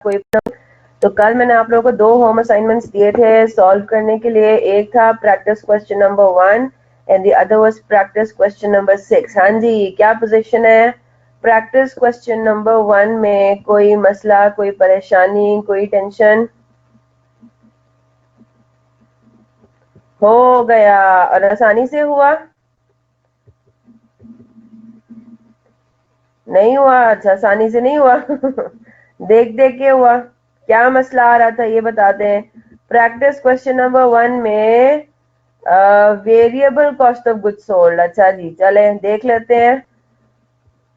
कोई। तो कल मैंने आप लोगों को 2 होम असाइनमेंट्स दिए थे सॉल्व करने के लिए। एक था practice question number 1 and the other was practice question number 6। हाँ जी, क्या पोजीशन है? प्रैक्टिस क्वेश्चन नंबर 1 में कोई मसला, कोई परेशानी, कोई टेंशन? हो गया और आसानी से हुआ? नहीं हुआ? अच्छा, आसानी से नहीं हुआ। देख देख के हुआ। क्या मसला आ रहा था ये बताते हैं। प्रैक्टिस क्वेश्चन नंबर 1 में variable cost of goods sold. अच्छा जी, चले देख लेते हैं।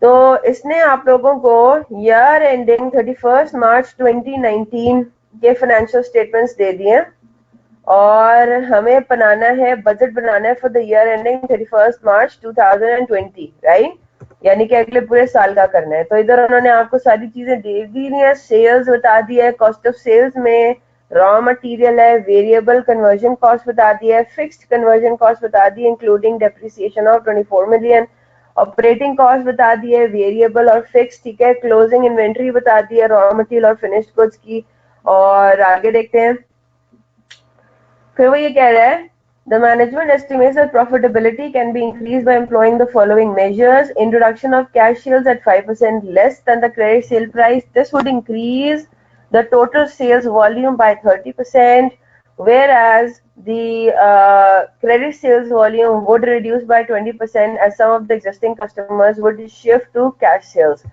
तो इसने आप लोगों को ईयर एंडिंग 31 मार्च 2019 के फाइनेंशियल स्टेटमेंट्स दे दिए और हमें बनाना है, बजट बनाना है for the year ending 31 March 2020, right? यानी कि अगले पूरे साल का करना है। तो इधर उन्होंने आपको सारी चीजें दे दी है। सेल्स बता दिया है, कॉस्ट ऑफ सेल्स में रॉ मटेरियल है, वेरिएबल कन्वर्जन कॉस्ट बता दिया है, फिक्स्ड कन्वर्जन कॉस्ट बता दी है including depreciation of 24 million, operating cost बता दी है वेरिएबल और फिक्स, ठीक है। क्लोजिंग इन्वेंट्री बता दी है रॉ मटेरियल और फिनिश्ड गुड्स की। और आगे देखते हैं। फिर वो ये कह रहा है the management estimates that profitability can be increased by employing the following measures: introduction of cash sales at 5% less than the credit sale price. This would increase the total sales volume by 30%, whereas the credit sales volume would reduce by 20% as some of the existing customers would shift to cash sales.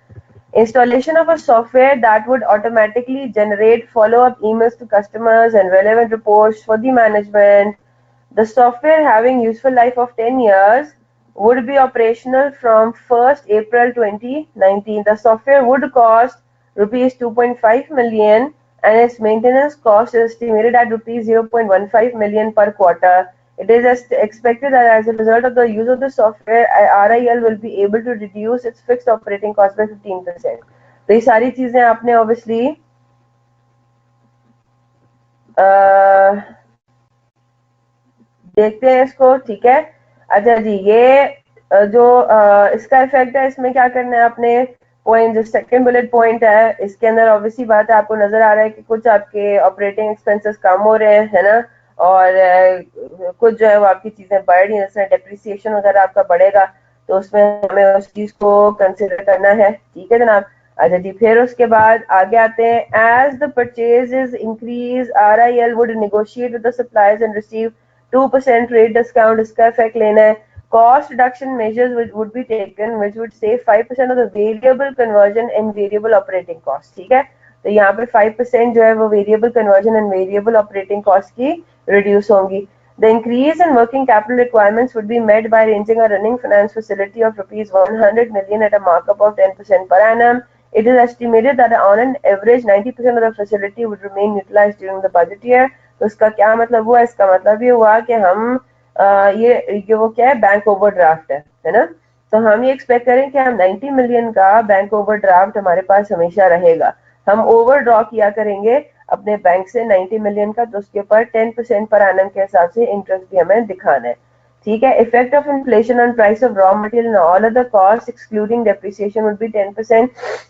Installation of a software that would automatically generate follow-up emails to customers and relevant reports for the management. The software, having useful life of 10 years, would be operational from 1st April 2019. The software would cost rupees 2.5 million and its maintenance cost is estimated at rupees 0.15 million per quarter. It is expected that as a result of the use of the software, RIL will be able to reduce its fixed operating cost by 15%. तो ये सारी चीजें आपने obviously देखते हैं इसको, ठीक है। अच्छा जी, ये जो इसका इफेक्ट है, इसमें क्या करना है आपने? पॉइंट जो सेकंड बुलेट पॉइंट है इसके अंदर ऑब्वियसली बात है, आपको नजर आ रहा है कि कुछ आपके ऑपरेटिंग एक्सपेंसेस कम हो रहे हैं, है ना? और कुछ जो है वो आपकी चीजें बढ़ रही हैं, जैसे डेप्रिसिएशन वगैरह आपका बढ़ेगा, तो उसमें हमें उस चीज को कंसिडर करना है, ठीक है जनाब। अच्छा जी, फिर उसके बाद आगे आते हैं। As the purchases increase, RIL would negotiate with the suppliers and receive 2% rate discount. इसका इफेक्ट लेना है। Cost reduction measures would be taken which would save 5% of the variable conversion and variable operating cost, ठीक है। तो यहाँ पे 5% जो है वो variable conversion and variable operating cost की reduce होंगी। The increase in working capital requirements would be met by arranging a running finance facility of rupees 100 million at a markup of 10% per annum. It is estimated that on an average 90% of the facility would remain utilized during the budget year. तो इसका क्या मतलब हुआ? इसका मतलब ये हुआ कि हम ये वो क्या है, बैंक ओवरड्राफ्ट है ना? तो हम ये एक्सपेक्ट करें कि हम 90 मिलियन का बैंक ओवरड्राफ्ट हमारे पास हमेशा रहेगा। हम ओवर ड्रॉ किया करेंगे अपने बैंक से 90 मिलियन का, तो उसके ऊपर 10% पर एनम के हिसाब से इंटरेस्ट भी हमें दिखाना है, ठीक है। Effect of inflation on price of raw material and all other cost excluding depreciation would be 10%.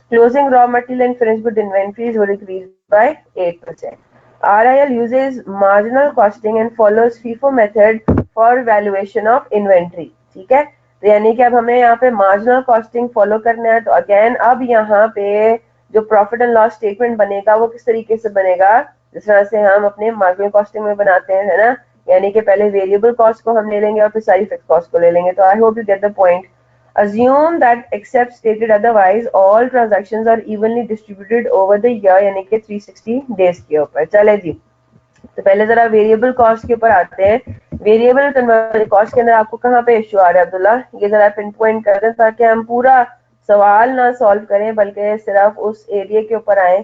Closing raw material and finished good inventories would increase by 8%. RIL uses marginal costing and follows FIFO method for valuation of inventory, ठीक है। तो यानी कि अब हमें यहाँ पे marginal costing follow करना है। तो अगेन अब यहाँ पे जो प्रॉफिट एंड लॉस स्टेटमेंट बनेगा वो किस तरीके से बनेगा? जिस तरह से हम अपने मार्जिनल कॉस्टिंग में बनाते हैं, है ना? यानी कि पहले वेरिएबल कॉस्ट को हम ले लेंगे और फिर सारी फिक्स कॉस्ट को ले लेंगे। तो I hope you get the point. Assume that except stated otherwise all transactions are evenly distributed over the year, यानी कि 360 डेज के ऊपर। चले जी, तो पहले जरा वेरिएबल कॉस्ट के ऊपर आते हैं। वेरिएबल कॉस्ट के अंदर आपको कहाँ पे इश्यू आ रहा है अब्दुल्ला? ये जरा पिन पॉइंट कर दें ताकि हम पूरा सवाल ना सॉल्व करें बल्कि सिर्फ उस एरिया के ऊपर आए।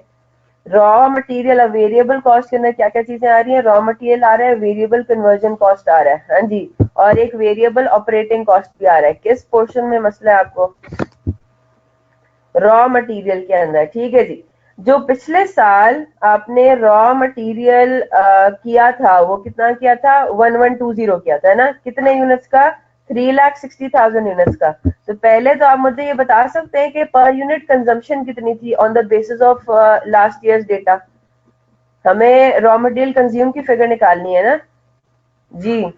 रॉ मटेरियल, वेरिएबल कॉस्ट के अंदर क्या क्या चीजें आ रही है? रॉ मटेरियल आ रहा है, वेरिएबल कन्वर्जन कॉस्ट आ रहा है, हाँ जी, और एक वेरिएबल ऑपरेटिंग कॉस्ट भी आ रहा है। किस पोर्शन में मसला है आपको? रॉ मटेरियल के अंदर, ठीक है जी। जो पिछले साल आपने रॉ मटेरियल किया था वो कितना किया था? 1120 किया था, है ना? कितने यूनिट्स का? 3,60,000 यूनिट्स का। तो पहले तो आप मुझे ये बता सकते हैं कि पर यूनिट कंजम्पशन कितनी थी on the basis of last years data. हमें रॉ मटेरियल कंज्यूम की फिगर निकालनी है ना जी।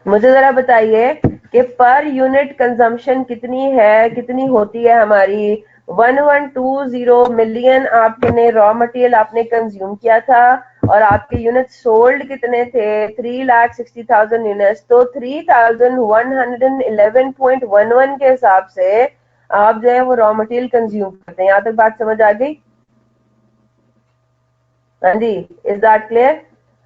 मुझे जरा बताइए कि पर यूनिट कंजम्पशन कितनी है, कितनी होती है हमारी। 1120 मिलियन आपने रॉ मटेरियल आपने कंज्यूम किया था और आपके यूनिट सोल्ड कितने थे, 3,60,000 यूनिट्स। तो 3,111.11 के हिसाब से आप जो है वो रॉ मटेरियल कंज्यूम करते हैं। यहाँ तक बात समझ आ गई? हाँ जी, इज दैट क्लियर?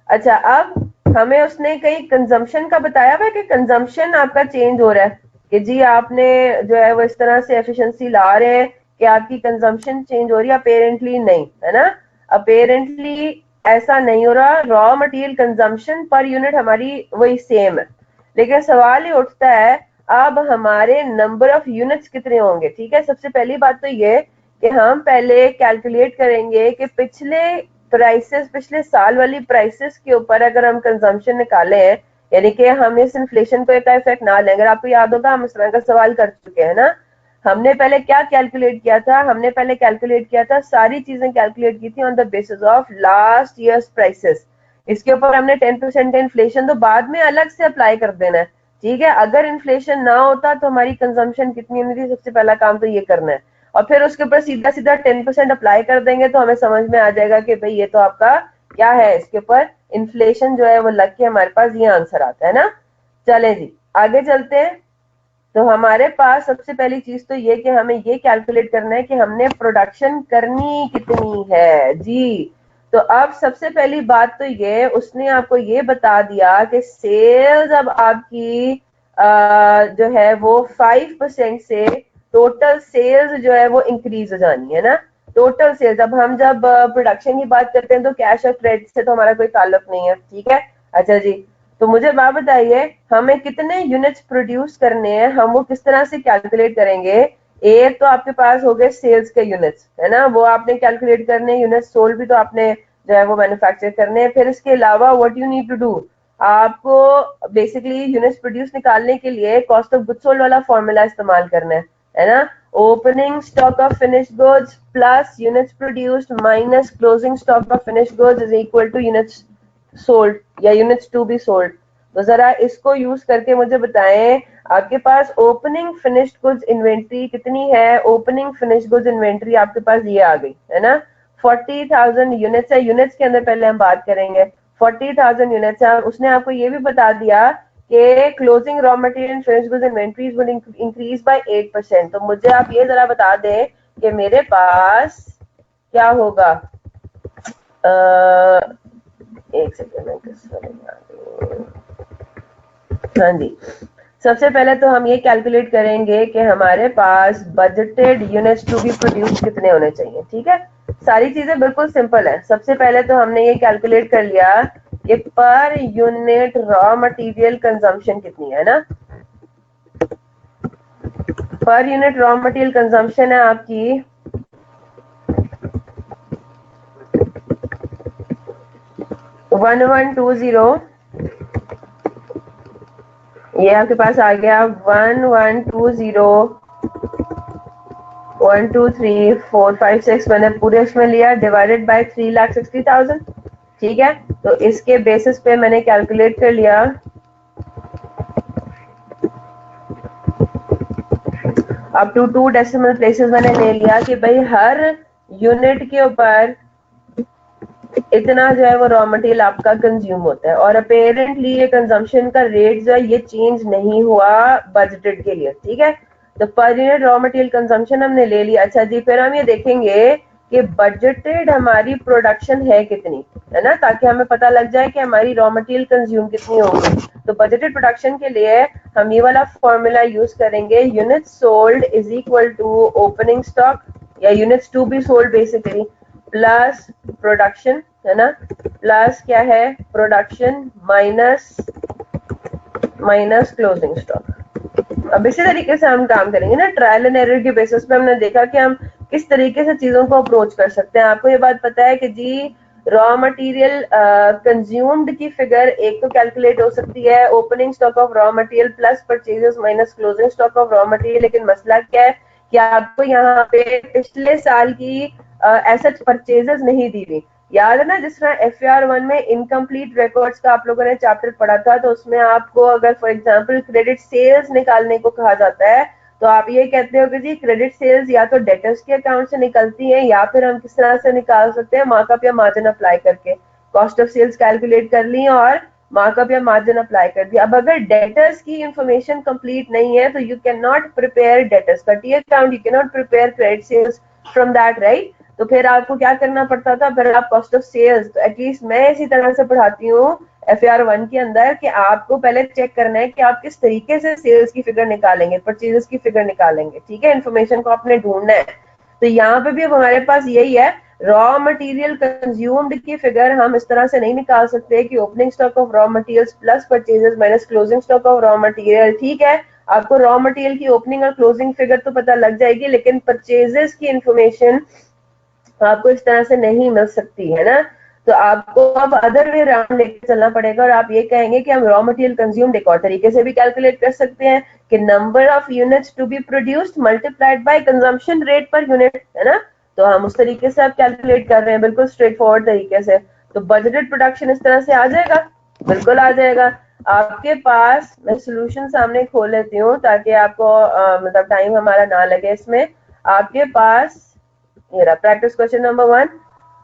अच्छा, अब हमें उसने कहीं कंजम्पशन का बताया हुआ है कि कंजम्पशन आपका चेंज हो रहा है, कि जी आपने जो है वो इस तरह से एफिशिएंसी ला रहे हैं कि आपकी कंजम्पशन चेंज हो रही है? अपेरेंटली नहीं, है ना। अपेरेंटली ऐसा नहीं हो रहा। Raw material consumption per unit हमारी वही सेम है, लेकिन सवाल ये उठता है अब हमारे नंबर ऑफ यूनिट्स कितने होंगे। ठीक है, सबसे पहली बात तो ये कि हम पहले कैलकुलेट करेंगे कि पिछले साल वाली प्राइसेस के ऊपर अगर हम कंजम्पशन निकाले हैं, यानी कि हम इस इन्फ्लेशन को का इफेक्ट ना लें। अगर आपको याद होगा हम इस तरह का सवाल कर चुके हैं ना। हमने पहले क्या कैलकुलेट किया था, हमने पहले कैलकुलेट किया था, सारी चीजें कैलकुलेट की थी on the basis of last years prices. इसके ऊपर हमने 10% का इन्फ्लेशन तो बाद में अलग से अप्लाई कर देना है। ठीक है, अगर इन्फ्लेशन ना होता तो हमारी कंजम्पशन कितनी होनी थी, सबसे पहला काम तो ये करना है। और फिर उसके ऊपर सीधा सीधा 10% अप्लाई कर देंगे तो हमें समझ में आ जाएगा कि भाई ये तो आपका क्या है, इसके ऊपर इन्फ्लेशन जो है वो लग के हमारे पास ये आंसर आता है ना। चले जी आगे चलते हैं। तो हमारे पास सबसे पहली चीज तो ये कि हमें ये कैलकुलेट करना है कि हमने प्रोडक्शन करनी कितनी है जी। तो अब सबसे पहली बात तो ये उसने आपको ये बता दिया कि सेल्स अब आपकी जो है वो 5% से टोटल सेल्स जो है वो इंक्रीज हो जानी है ना। टोटल सेल्स, अब हम जब प्रोडक्शन की बात करते हैं तो कैश और क्रेडिट से तो हमारा कोई ताल्लुक नहीं है। ठीक है, अच्छा जी। तो मुझे बात बताइए हमें कितने यूनिट्स प्रोड्यूस करने हैं, हम वो किस तरह से कैलकुलेट करेंगे। एक तो आपके पास हो गए सेल्स के यूनिट्स, है ना, वो आपने कैलकुलेट करने। यूनिट्स सोल्ड भी तो आपने जो है वो मैन्युफैक्चर करने हैं। फिर इसके अलावा what you need to do, आपको बेसिकली यूनिट्स प्रोड्यूस निकालने के लिए कॉस्ट ऑफ गुड्स सोल्ड वाला फॉर्मूला इस्तेमाल करना है ना। Opening stock of finished goods plus units produced minus closing stock of finished goods is equal to units sold या यूनिट्स टू बी सोल्ड। तो जरा इसको यूज करके मुझे बताएं आपके पास ओपनिंग फिनिश्ड गुड्स इन्वेंट्री कितनी है। ओपनिंग फिनिश्ड गुड्स इन्वेंट्री आपके पास ये आ गई है ना, 40,000 यूनिट्स है। यूनिट्स के अंदर पहले हम बात करेंगे। 40,000 यूनिट्स है। उसने आपको ये भी बता दिया कि closing raw material finished goods inventories will increase by 8%। तो मुझे आप ये जरा बता दें कि मेरे पास क्या होगा। एक सेकेंड में, हाँ जी। सबसे पहले तो हम ये कैलकुलेट करेंगे कि हमारे पास budgeted units to be produce कितने होने चाहिए। ठीक है, सारी चीजें बिल्कुल सिंपल है। सबसे पहले तो हमने ये कैलकुलेट कर लिया कि per unit raw material consumption कितनी है ना। Per unit raw material consumption है आपकी 1120। ये आपके पास आ गया 1120 1 2 3 4 5 6 मैंने पूरे उसमें लिया डिवाइडेड बाय 3,60,000। ठीक है, तो इसके बेसिस पे मैंने कैलकुलेट कर लिया। अब टू 2 डेसिमल प्लेसेस मैंने ले लिया कि भाई हर यूनिट के ऊपर इतना जो है वो रॉ मटेरियल आपका कंज्यूम होता है। और अपेरेंटली ये कंजम्पशन का रेट जो है ये चेंज नहीं हुआ बजटेड के लिए। ठीक है, तो per unit raw material consumption हमने ले लिया। अच्छा जी, फिर हम ये देखेंगे कि बजटेड हमारी प्रोडक्शन है कितनी, है ना, ताकि हमें पता लग जाए कि हमारी रॉ मटेरियल कंज्यूम कितनी होगी। तो बजटेड प्रोडक्शन के लिए हम ये वाला फॉर्मूला यूज करेंगे, unit sold is equal to opening stock या units to be sold basically plus production, है ना, प्लस क्या है प्रोडक्शन माइनस क्लोजिंग स्टॉक। अब इसी तरीके से हम काम करेंगे ना, ट्रायल एंड एरर के बेसिस पे हमने देखा कि हम किस तरीके से चीजों को अप्रोच कर सकते हैं। आपको ये बात पता है कि जी रॉ मटेरियल कंज्यूम्ड की फिगर एक तो कैलकुलेट हो सकती है opening stock of raw material plus purchases minus closing stock of raw material, लेकिन मसला क्या है कि आपको यहाँ पे पिछले साल की एसेट परचेजेस नहीं दी हुई। याद है ना, जिस तरह FAR1 में इनकम्प्लीट रिकॉर्ड्स का आप लोगों ने चैप्टर पढ़ा था, तो उसमें आपको अगर फॉर एग्जांपल क्रेडिट सेल्स निकालने को कहा जाता है तो आप ये कहते हो कि जी क्रेडिट सेल्स या तो डेटर्स के अकाउंट से निकलती हैं या फिर हम किस तरह से निकाल सकते हैं, मार्कअप या मार्जिन अप्लाई करके कॉस्ट ऑफ सेल्स कैलकुलेट कर ली और मार्कअप या मार्जिन अप्लाई कर दिया। अब अगर डेटर्स की इंफॉर्मेशन कंप्लीट नहीं है तो you can not prepare debtors का T account, you can not prepare credit sales from that, right. तो फिर आपको क्या करना पड़ता था, फिर आप कॉस्ट ऑफ सेल्स, तो एटलीस्ट मैं इसी तरह से पढ़ाती हूँ FAR1 के अंदर कि आपको पहले चेक करना है कि आप किस तरीके से सेल्स की फिगर निकालेंगे, परचेजेस की फिगर निकालेंगे, ठीक है। इन्फॉर्मेशन को आपने ढूंढना है। तो यहाँ पे भी अब हमारे पास यही है, रॉ मटेरियल कंज्यूम्ड की फिगर हम इस तरह से नहीं निकाल सकते कि opening stock of raw materials plus purchases minus closing stock of raw material, ठीक है। आपको रॉ मटेरियल की ओपनिंग और क्लोजिंग फिगर तो पता लग जाएगी, लेकिन परचेजेस की इंफॉर्मेशन आपको इस तरह से नहीं मिल सकती है ना। तो आपको अब अदर वे राउंड लेके चलना पड़ेगा और आप ये कहेंगे कि हम रॉ मटेरियल कंज्यूम्ड एक और तरीके से भी कैलकुलेट कर सकते हैं कि number of units to be produced multiplied by consumption rate per unit, है ना। तो हम उस तरीके से अब कैलकुलेट कर रहे हैं, बिल्कुल स्ट्रेट फॉरवर्ड तरीके से। तो बजटेड प्रोडक्शन इस तरह से आ जाएगा, बिल्कुल आ जाएगा। आपके पास, मैं सोल्यूशन सामने खोल लेती हूँ ताकि आपको मतलब टाइम हमारा ना लगे इसमें। आपके पास ये रहा प्रैक्टिस क्वेश्चन नंबर 1।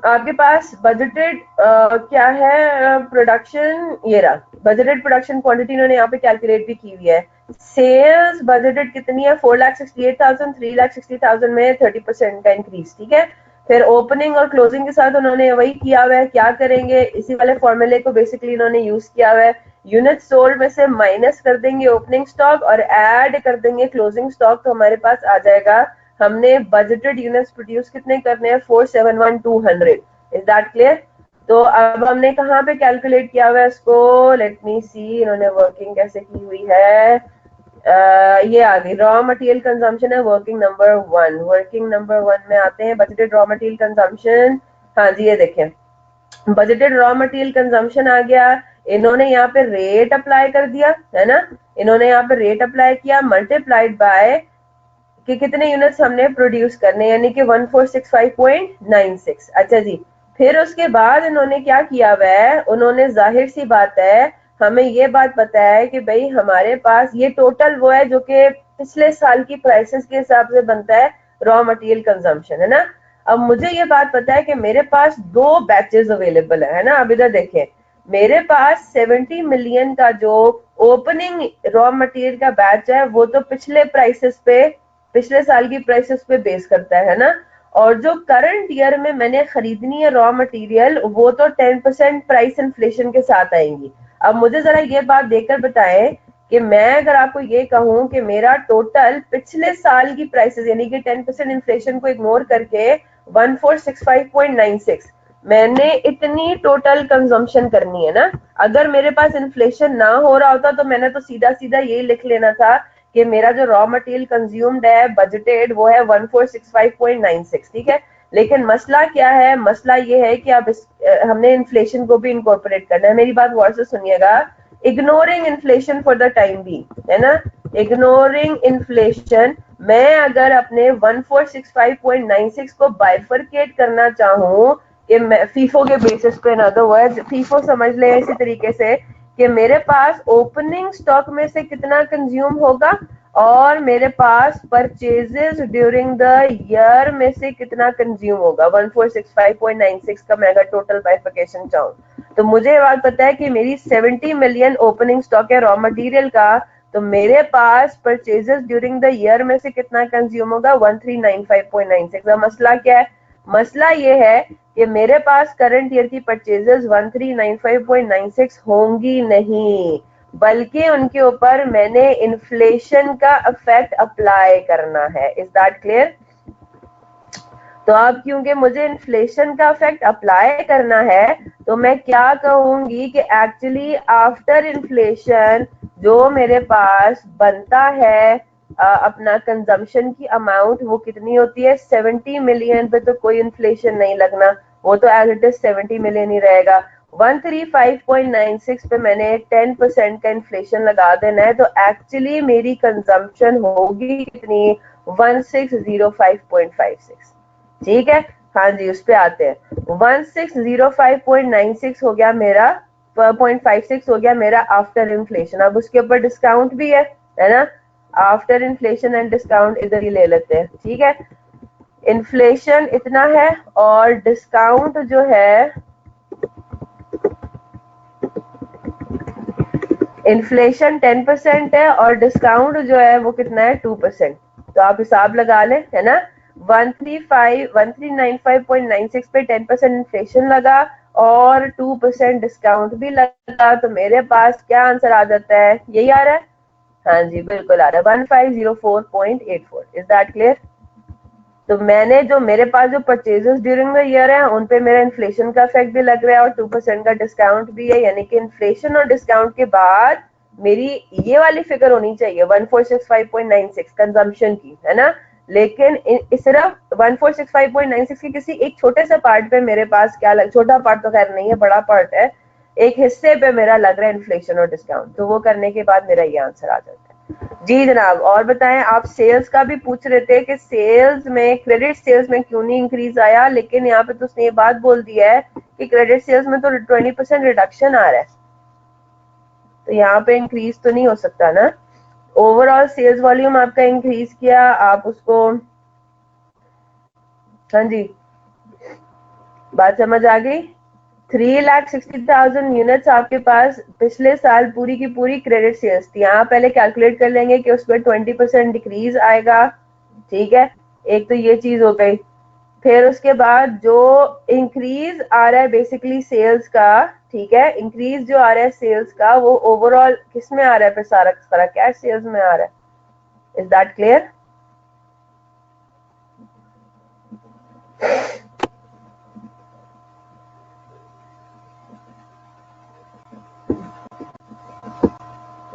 आपके पास बजटेड क्या है प्रोडक्शन, ये रहा बजटेड प्रोडक्शन क्वांटिटी इन्होंने यहाँ पे कैलकुलेट भी की हुई है। सेल्स बजटेड कितनी है, 4,68,000, 3,60,000 में 30% का इंक्रीज, ठीक है। फिर ओपनिंग और क्लोजिंग के साथ उन्होंने वही किया हुआ है, क्या करेंगे, इसी वाले फॉर्मूले को बेसिकली इन्होंने यूज किया हुआ है। यूनिट सोल्ड में से माइनस कर देंगे ओपनिंग स्टॉक और ऐड कर देंगे क्लोजिंग स्टॉक, तो हमारे पास आ जाएगा, हमने बजटेड यूनिट्स प्रोड्यूस कितने करने हैं, 471,200। Is that clear. तो अब हमने कहाँ पे कैलकुलेट किया हुआ है इसको, लेट मी सी इन्होंने वर्किंग कैसे की हुई है। ये आ गई रॉ मटेरियल कंजम्पशन है वर्किंग नंबर 1। वर्किंग नंबर 1 में आते हैं बजटेड रॉ मटेरियल कंजम्पशन। हाँ जी, ये देखें बजटेड रॉ मटेरियल कंजम्पशन आ गया। इन्होंने यहाँ पे रेट अप्लाई कर दिया, है ना। इन्होंने यहाँ पे रेट अप्लाई किया मल्टीप्लाइड बाय कि कितने यूनिट्स हमने प्रोड्यूस करने, यानी कि 1465.96। अच्छा जी, फिर उसके बाद इन्होंने क्या किया हुआ है, उन्होंने जाहिर सी बात है, हमें ये बात पता है कि भाई हमारे पास ये टोटल वो है जो कि पिछले साल की प्राइसेस के हिसाब से बनता है रॉ मटेरियल कंजम्पशन, है ना। अब मुझे ये बात पता है कि मेरे पास 2 बैचेस अवेलेबल है ना। अब इधर देखें, मेरे पास 70 मिलियन का जो ओपनिंग रॉ मटेरियल का बैच है वो तो पिछले प्राइसेस पे, पिछले साल की प्राइसेस पे बेस करता है ना। और जो करंट ईयर में मैंने खरीदनी है रॉ मटेरियल वो तो 10% प्राइस इन्फ्लेशन के साथ आएंगी। अब मुझे जरा ये बात देकर बताएं कि मैं अगर आपको ये कहूं कि मेरा टोटल पिछले साल की प्राइसेस यानी कि 10% इन्फ्लेशन को इग्नोर करके 1465.96 मैंने इतनी टोटल कंजम्पशन करनी है ना। अगर मेरे पास इन्फ्लेशन ना हो रहा होता तो मैंने तो सीधा सीधा यही लिख लेना था कि मेरा जो रॉ मटेरियल कंज्यूम्ड है बजटेड वो है 1465.96, ठीक है। लेकिन मसला क्या है, मसला ये है कि अब हमने इन्फ्लेशन को भी इनकॉर्पोरेट करना है। मेरी बात गौर से सुनिएगा, ignoring inflation for the time बी, है ना, इग्नोरिंग इन्फ्लेशन, मैं अगर अपने 1465.96 को बाइफरकेट करना चाहूँ कि मैं फीफो के बेसिस पे, इन अदर वर्ड्स फीफो समझ ले इसी तरीके से कि मेरे पास ओपनिंग स्टॉक में से कितना कंज्यूम होगा और मेरे पास परचेजेस ड्यूरिंग द ईयर में से कितना कंज्यूम होगा 1465.96 का। मैं अगर टोटल बाइफिकेशन चाहूँ तो मुझे ये बात पता है कि मेरी 70 मिलियन ओपनिंग स्टॉक है रॉ मटेरियल का, तो मेरे पास परचेजेस ड्यूरिंग द ईयर में से कितना कंज्यूम होगा 1395.96। मसला क्या है, मसला ये है कि मेरे पास करंट ईयर की परचेजेस 1395.96 होंगी नहीं, बल्कि उनके ऊपर मैंने इन्फ्लेशन का इफेक्ट अप्लाई करना है। Is that clear. तो अब क्योंकि मुझे इन्फ्लेशन का इफेक्ट अप्लाई करना है तो मैं क्या कहूंगी कि एक्चुअली आफ्टर इन्फ्लेशन जो मेरे पास बनता है अपना कंजम्पशन की अमाउंट वो कितनी होती है, 70 मिलियन पे तो कोई इन्फ्लेशन नहीं लगना, वो तो एज इट इज 70 मिलियन ही रहेगा। 135.96 पे मैंने 10% का इन्फ्लेशन लगा देना है, तो एक्चुअली मेरी कंजम्पशन होगी कितनी, 1605.56। ठीक है, हाँ जी उस पे आते हैं। 1605.96 हो गया मेरा, 0.56 हो गया मेरा आफ्टर इन्फ्लेशन। अब उसके ऊपर डिस्काउंट भी है ना, आफ्टर इन्फ्लेशन एंड डिस्काउंट इधर ही ले लेते हैं। ठीक है, इन्फ्लेशन इतना है और डिस्काउंट जो है, इन्फ्लेशन 10% है और डिस्काउंट जो है वो कितना है, 2%। तो आप हिसाब लगा लें, है ना, 1395.96 पे 10% इन्फ्लेशन लगा और 2% डिस्काउंट भी लगा, तो मेरे पास क्या आंसर आ जाता है, यही आ रहा है। हाँ जी बिल्कुल आ रहा है, 1504.84। Is that clear? तो मैंने जो मेरे पास जो परचेजेस ड्यूरिंग द ईयर है उन पे मेरा इन्फ्लेशन का इफेक्ट भी लग रहा है और 2% का डिस्काउंट भी है, यानी कि इन्फ्लेशन और डिस्काउंट के बाद मेरी ये वाली फिगर होनी चाहिए 1465.96 कंजम्पशन की, है ना। लेकिन सिर्फ 1465.96 के किसी एक छोटे से पार्ट पे मेरे पास क्या लग, छोटा पार्ट तो खैर नहीं है, बड़ा पार्ट है, एक हिस्से पे मेरा लग रहा है इन्फ्लेशन और डिस्काउंट, तो वो करने के बाद मेरा ये आंसर आ जाता है। जी जनाब, और बताएं, आप सेल्स का भी पूछ रहे थे कि सेल्स में, क्रेडिट सेल्स में क्यों नहीं इंक्रीज आया, लेकिन यहाँ पे तो उसने ये बात बोल दिया है कि क्रेडिट सेल्स में तो 20% रिडक्शन आ रहा है, तो यहाँ पे इंक्रीज तो नहीं हो सकता ना। ओवरऑल सेल्स वॉल्यूम आपका इंक्रीज किया, आप उसको, हाँ जी बात समझ आ गई। 3,60,000 यूनिट्स आपके पास पिछले साल पूरी की पूरी क्रेडिट सेल्स थी। यहाँ पहले कैलकुलेट कर लेंगे कि उसमें 20% डिक्रीज आएगा। ठीक है, एक तो ये चीज हो गई। फिर उसके बाद जो इंक्रीज आ रहा है बेसिकली सेल्स का, ठीक है, इंक्रीज जो आ रहा है सेल्स का वो ओवरऑल किस में आ रहा है, फिर सारा सारा कैश सेल्स में आ रहा है। Is that clear?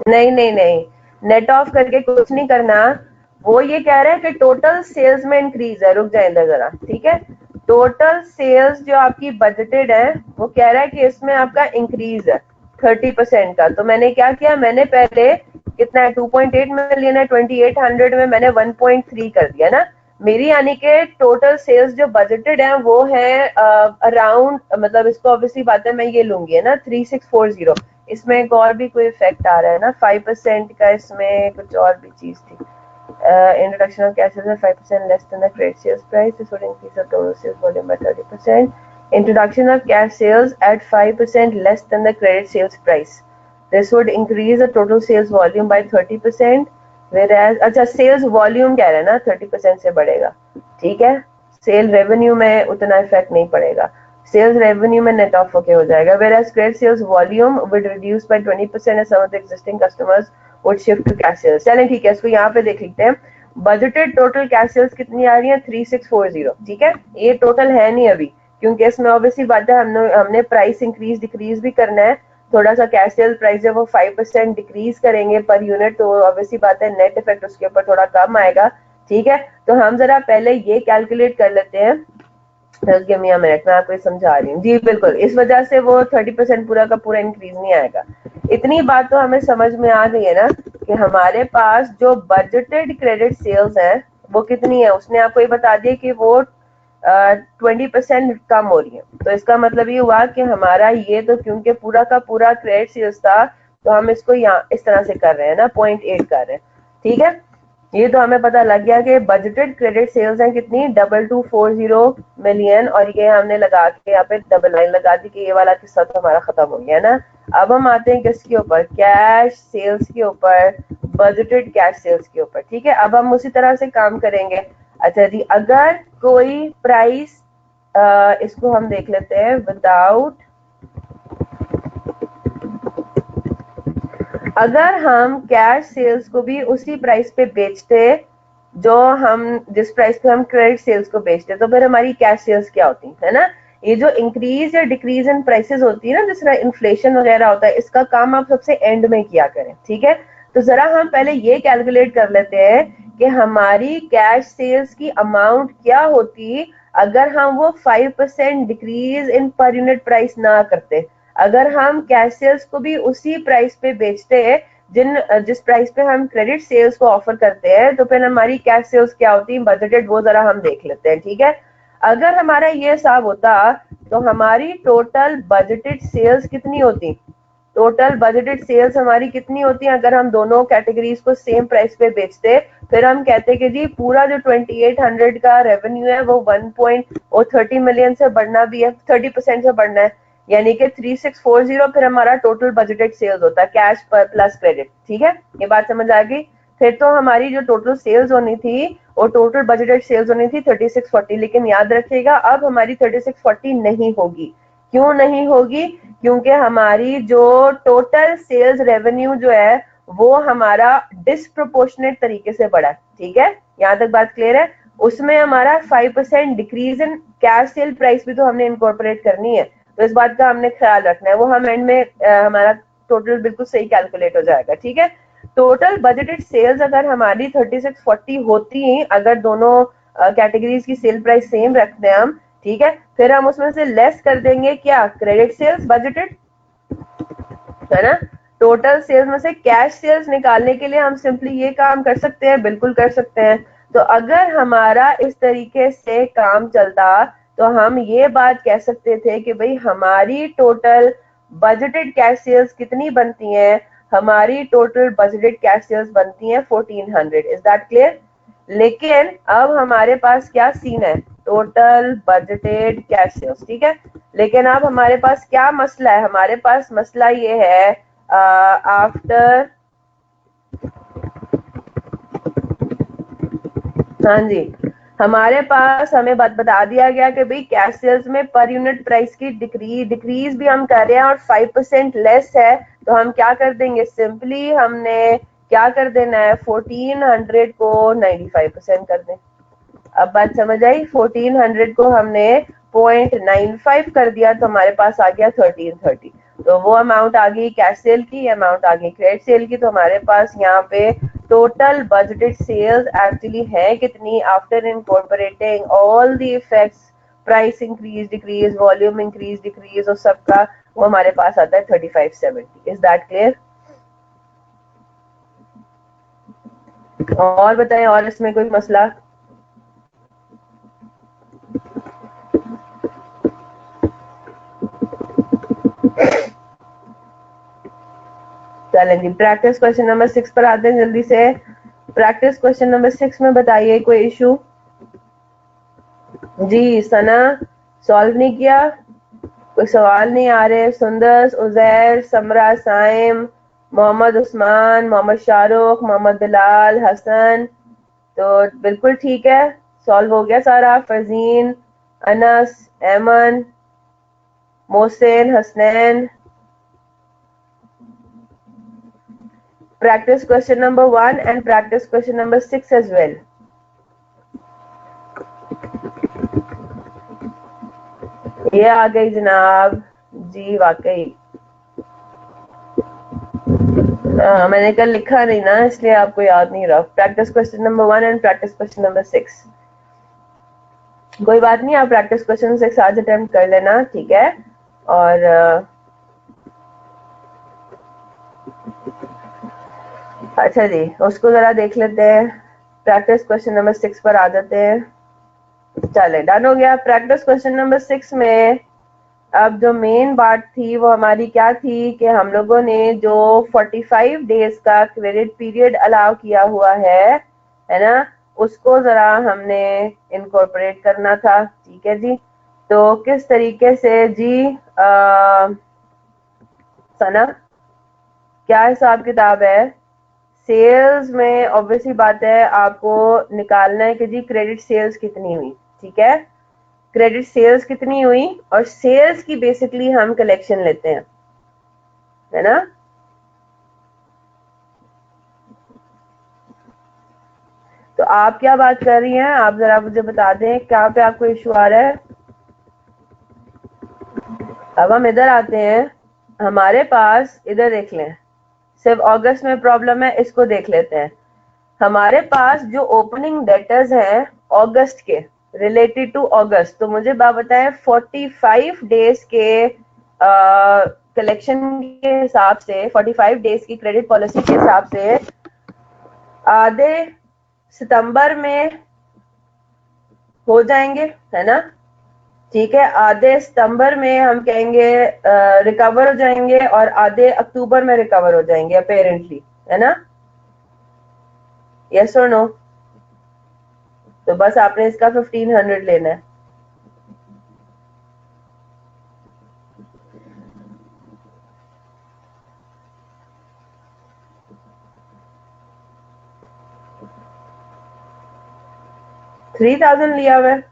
नहीं नहीं नहीं, नेट ऑफ करके कुछ नहीं करना। वो ये कह रहा है कि टोटल सेल्स में इंक्रीज है, रुक जाए इधर जरा, ठीक है। टोटल सेल्स जो आपकी बजटेड है वो कह रहा है कि इसमें आपका इंक्रीज है 30% का। तो मैंने क्या किया, मैंने पहले कितना है, 2.8 मिलियन है, 2800 में मैंने 1.3 कर दिया ना। मेरी यानी कि टोटल सेल्स जो बजटेड है वो है अराउंड, मतलब इसको ऑब्वियसली बात है मैं ये लूंगी, है ना, 3640। इसमें एक और भी कोई इफेक्ट आ रहा है ना 5% का, इसमें कुछ और भी चीज थी। Introduction of cash sales at 5% less than the credit sales price. This would increase the total sales volume by 30%. Introduction of cash sales at 5% less than the credit sales price. This would increase the total sales volume by 30%. Whereas, अच्छा sales volume कह रहे हैं ना, 30% से बढ़ेगा, ठीक है। Cell revenue में उतना इफेक्ट नहीं पड़ेगा, सेल्स रेवेन्यू में नेट ऑफ होके हो जाएगा। Whereas credit sales volume would reduce by 20% as some of the existing customers would shift to cash sales। चलें ठीक है, इसको यहाँ पे देख लेते हैं। बजटेड टोटल कैश सेल्स कितनी आ रही है, 3640। ठीक है, ये टोटल है नहीं अभी, क्योंकि इसमें ऑब्वियसली बात है हमने प्राइस इंक्रीज डिक्रीज भी करना है। थोड़ा सा कैश सेल प्राइस है वो 5% डिक्रीज करेंगे पर यूनिट, तो ऑब्वियसली बात है नेट इफेक्ट उसके ऊपर थोड़ा कम आएगा। ठीक है, तो हम जरा पहले ये कैलकुलेट कर लेते हैं। गिव मी अ मिनट, मैं आपको समझा रही हूँ। जी बिल्कुल, इस वजह से वो 30% पूरा का पूरा इंक्रीज नहीं आएगा। इतनी बात तो हमें समझ में आ गई है ना कि हमारे पास जो बजटेड क्रेडिट सेल्स है वो कितनी है, उसने आपको ये बता दिया कि वो 20% कम हो रही है। तो इसका मतलब ये हुआ कि हमारा ये तो क्योंकि पूरा का पूरा क्रेडिट सेल्स था, तो हम इसको यहाँ इस तरह से कर रहे हैं ना, 0.8 कर रहे हैं। ठीक है, ये तो हमें पता लग गया कि बजटेड क्रेडिट सेल्स हैं कितनी, 2240 मिलियन, और ये हमने लगा के यहाँ पे डबल लाइन लगा दी कि ये वाला किस्सा तो हमारा खत्म हो गया ना। अब हम आते हैं किसके ऊपर, कैश सेल्स के ऊपर, बजटेड कैश सेल्स के ऊपर। ठीक है, अब हम उसी तरह से काम करेंगे। अच्छा जी, अगर कोई प्राइस, इसको हम देख लेते हैं विदाउट, अगर हम कैश सेल्स को भी उसी प्राइस पे बेचते जो हम, जिस प्राइस पे हम क्रेडिट सेल्स को बेचते, तो फिर हमारी कैश सेल्स क्या होती है ना। ये जो इंक्रीज या डिक्रीज इन प्राइसेस होती है ना, जिस तरह इन्फ्लेशन वगैरह होता है, इसका काम आप सबसे एंड में किया करें। ठीक है, तो जरा हम पहले ये कैलकुलेट कर लेते हैं कि हमारी कैश सेल्स की अमाउंट क्या होती अगर हम वो 5% decrease in per unit price ना करते। अगर हम कैश सेल्स को भी उसी प्राइस पे बेचते हैं जिस प्राइस पे हम क्रेडिट सेल्स को ऑफर करते हैं, तो फिर हमारी कैश सेल्स क्या होती है बजटेड, वो जरा हम देख लेते हैं। ठीक है, अगर हमारा ये हिसाब होता तो हमारी टोटल बजटेड सेल्स कितनी होती, टोटल बजटेड सेल्स हमारी कितनी होती है अगर हम दोनों कैटेगरीज को सेम प्राइस पे बेचते। फिर हम कहते कि जी पूरा जो 2800 का रेवेन्यू है वो 30 मिलियन से बढ़ना भी है, 30% से बढ़ना है, यानी कि 3640 फिर हमारा टोटल बजटेड सेल्स होता है कैश पर प्लस क्रेडिट। ठीक है, ये बात समझ आ गई। फिर तो हमारी जो टोटल सेल्स होनी थी और टोटल बजटेड सेल्स होनी थी 3640, लेकिन याद रखिएगा अब हमारी 3640 नहीं होगी। क्यों नहीं होगी? क्योंकि हमारी जो टोटल सेल्स रेवेन्यू जो है वो हमारा डिस्प्रोपोर्शनेट तरीके से बढ़ा है। ठीक है, यहाँ तक बात क्लियर है। उसमें हमारा 5% decrease in cash sale price भी तो हमने इनकॉर्पोरेट करनी है, तो इस बात का हमने ख्याल रखना है। वो हम एंड में हमारा टोटल बिल्कुल सही कैलकुलेट हो जाएगा। ठीक है, टोटल बजटेड सेल्स अगर हमारी 3640 होती, अगर दोनों कैटेगरीज की सेल प्राइस सेम रखते हैं हम, ठीक है, फिर हम उसमें से लेस कर देंगे क्या, क्रेडिट सेल्स बजटेड, है ना। टोटल सेल्स में से कैश सेल्स निकालने के लिए हम सिंपली ये काम कर सकते हैं, बिल्कुल कर सकते हैं। तो अगर हमारा इस तरीके से काम चलता तो हम ये बात कह सकते थे कि भाई हमारी टोटल बजटेड कैश सेल्स कितनी बनती हैं, हमारी टोटल बजटेड कैश सेल्स बनती हैं 1400। Is that clear? लेकिन अब हमारे पास क्या सीन है, टोटल बजटेड कैश सेल्स, ठीक है। लेकिन अब हमारे पास क्या मसला है, हमारे पास मसला ये है आफ्टर, हाँ जी, हमारे पास हमें बता दिया गया कि भाई कैश सेल्स में पर यूनिट प्राइस की डिक्रीज भी हम कर रहे हैं और 5% लेस है, तो हम क्या कर देंगे, सिंपली हमने क्या कर देना है, 1400 को 95% कर दें। अब बात समझ आई, 1400 को हमने 0.95 कर दिया तो हमारे पास आ गया 1330। तो वो अमाउंट आ गई कैश सेल की, अमाउंट आ गई क्रेडिट सेल की। तो हमारे पास यहाँ पे टोटल बजटेड सेल्स एक्चुअली है कितनी, after incorporating all the effects, price increase decrease, volume increase decrease और सबका, वो हमारे पास आता है 3570। Is that clear? और बताएं, और इसमें कोई मसला? चलें जी, प्रैक्टिस क्वेश्चन नंबर 6 पर आते हैं जल्दी से। प्रैक्टिस क्वेश्चन नंबर 6 में बताइए कोई इशू? जी सना, सॉल्व नहीं किया, कोई सवाल नहीं आ रहे? सुंदर, उजैर, समरा, साइम, मोहम्मद उस्मान, मोहम्मद शाहरुख, मोहम्मद बिलाल, हसन, तो बिल्कुल ठीक है, सॉल्व हो गया सारा। फरजीन, अनस, एमन, Mohsin, Hasnain. Practice question number 1 and practice question number 6 as well. ये आ गई जनाब जी, वाकई मैंने कल लिखा नहीं ना, इसलिए आपको याद नहीं रहा। Practice question number 1 and practice question number 6। कोई बात नहीं, आप प्रैक्टिस क्वेश्चन 6 आज अटेम्प्ट कर लेना, ठीक है। और अच्छा जी, उसको जरा देख लेते हैं। प्रैक्टिस क्वेश्चन नंबर 6 पर आ जाते हैं। चले, डन हो गया। प्रैक्टिस क्वेश्चन नंबर 6 में अब जो मेन बात थी वो हमारी क्या थी कि हम लोगों ने जो 45 डेज का क्रेडिट पीरियड अलाउ किया हुआ है ना, उसको जरा हमने इनकॉर्पोरेट करना था, ठीक है जी। तो किस तरीके से जी सना, क्या हिसाब किताब है? सेल्स में ऑब्वियसली बात है आपको निकालना है कि जी क्रेडिट सेल्स कितनी हुई, ठीक है। क्रेडिट सेल्स कितनी हुई और सेल्स की बेसिकली हम कलेक्शन लेते हैं, है ना। तो आप क्या बात कर रही हैं, आप जरा मुझे बता दें कहाँ पे आपको इशू आ रहा है। अब हम इधर आते हैं, हमारे पास इधर देख लें, सिर्फ अगस्त में प्रॉब्लम है, इसको देख लेते हैं। हमारे पास जो ओपनिंग डेटर्स हैं अगस्त के रिलेटेड टू अगस्त, तो मुझे बात बताएं 45 डेज के कलेक्शन के हिसाब से, 45 डेज की क्रेडिट पॉलिसी के हिसाब से आधे सितंबर में हो जाएंगे, है ना? ठीक है, आधे सितंबर में हम कहेंगे रिकवर हो जाएंगे और आधे अक्टूबर में रिकवर हो जाएंगे अपेरेंटली, है ना? यस और नो? तो बस आपने इसका 1500 लेना है। $3000 लिया हुआ है।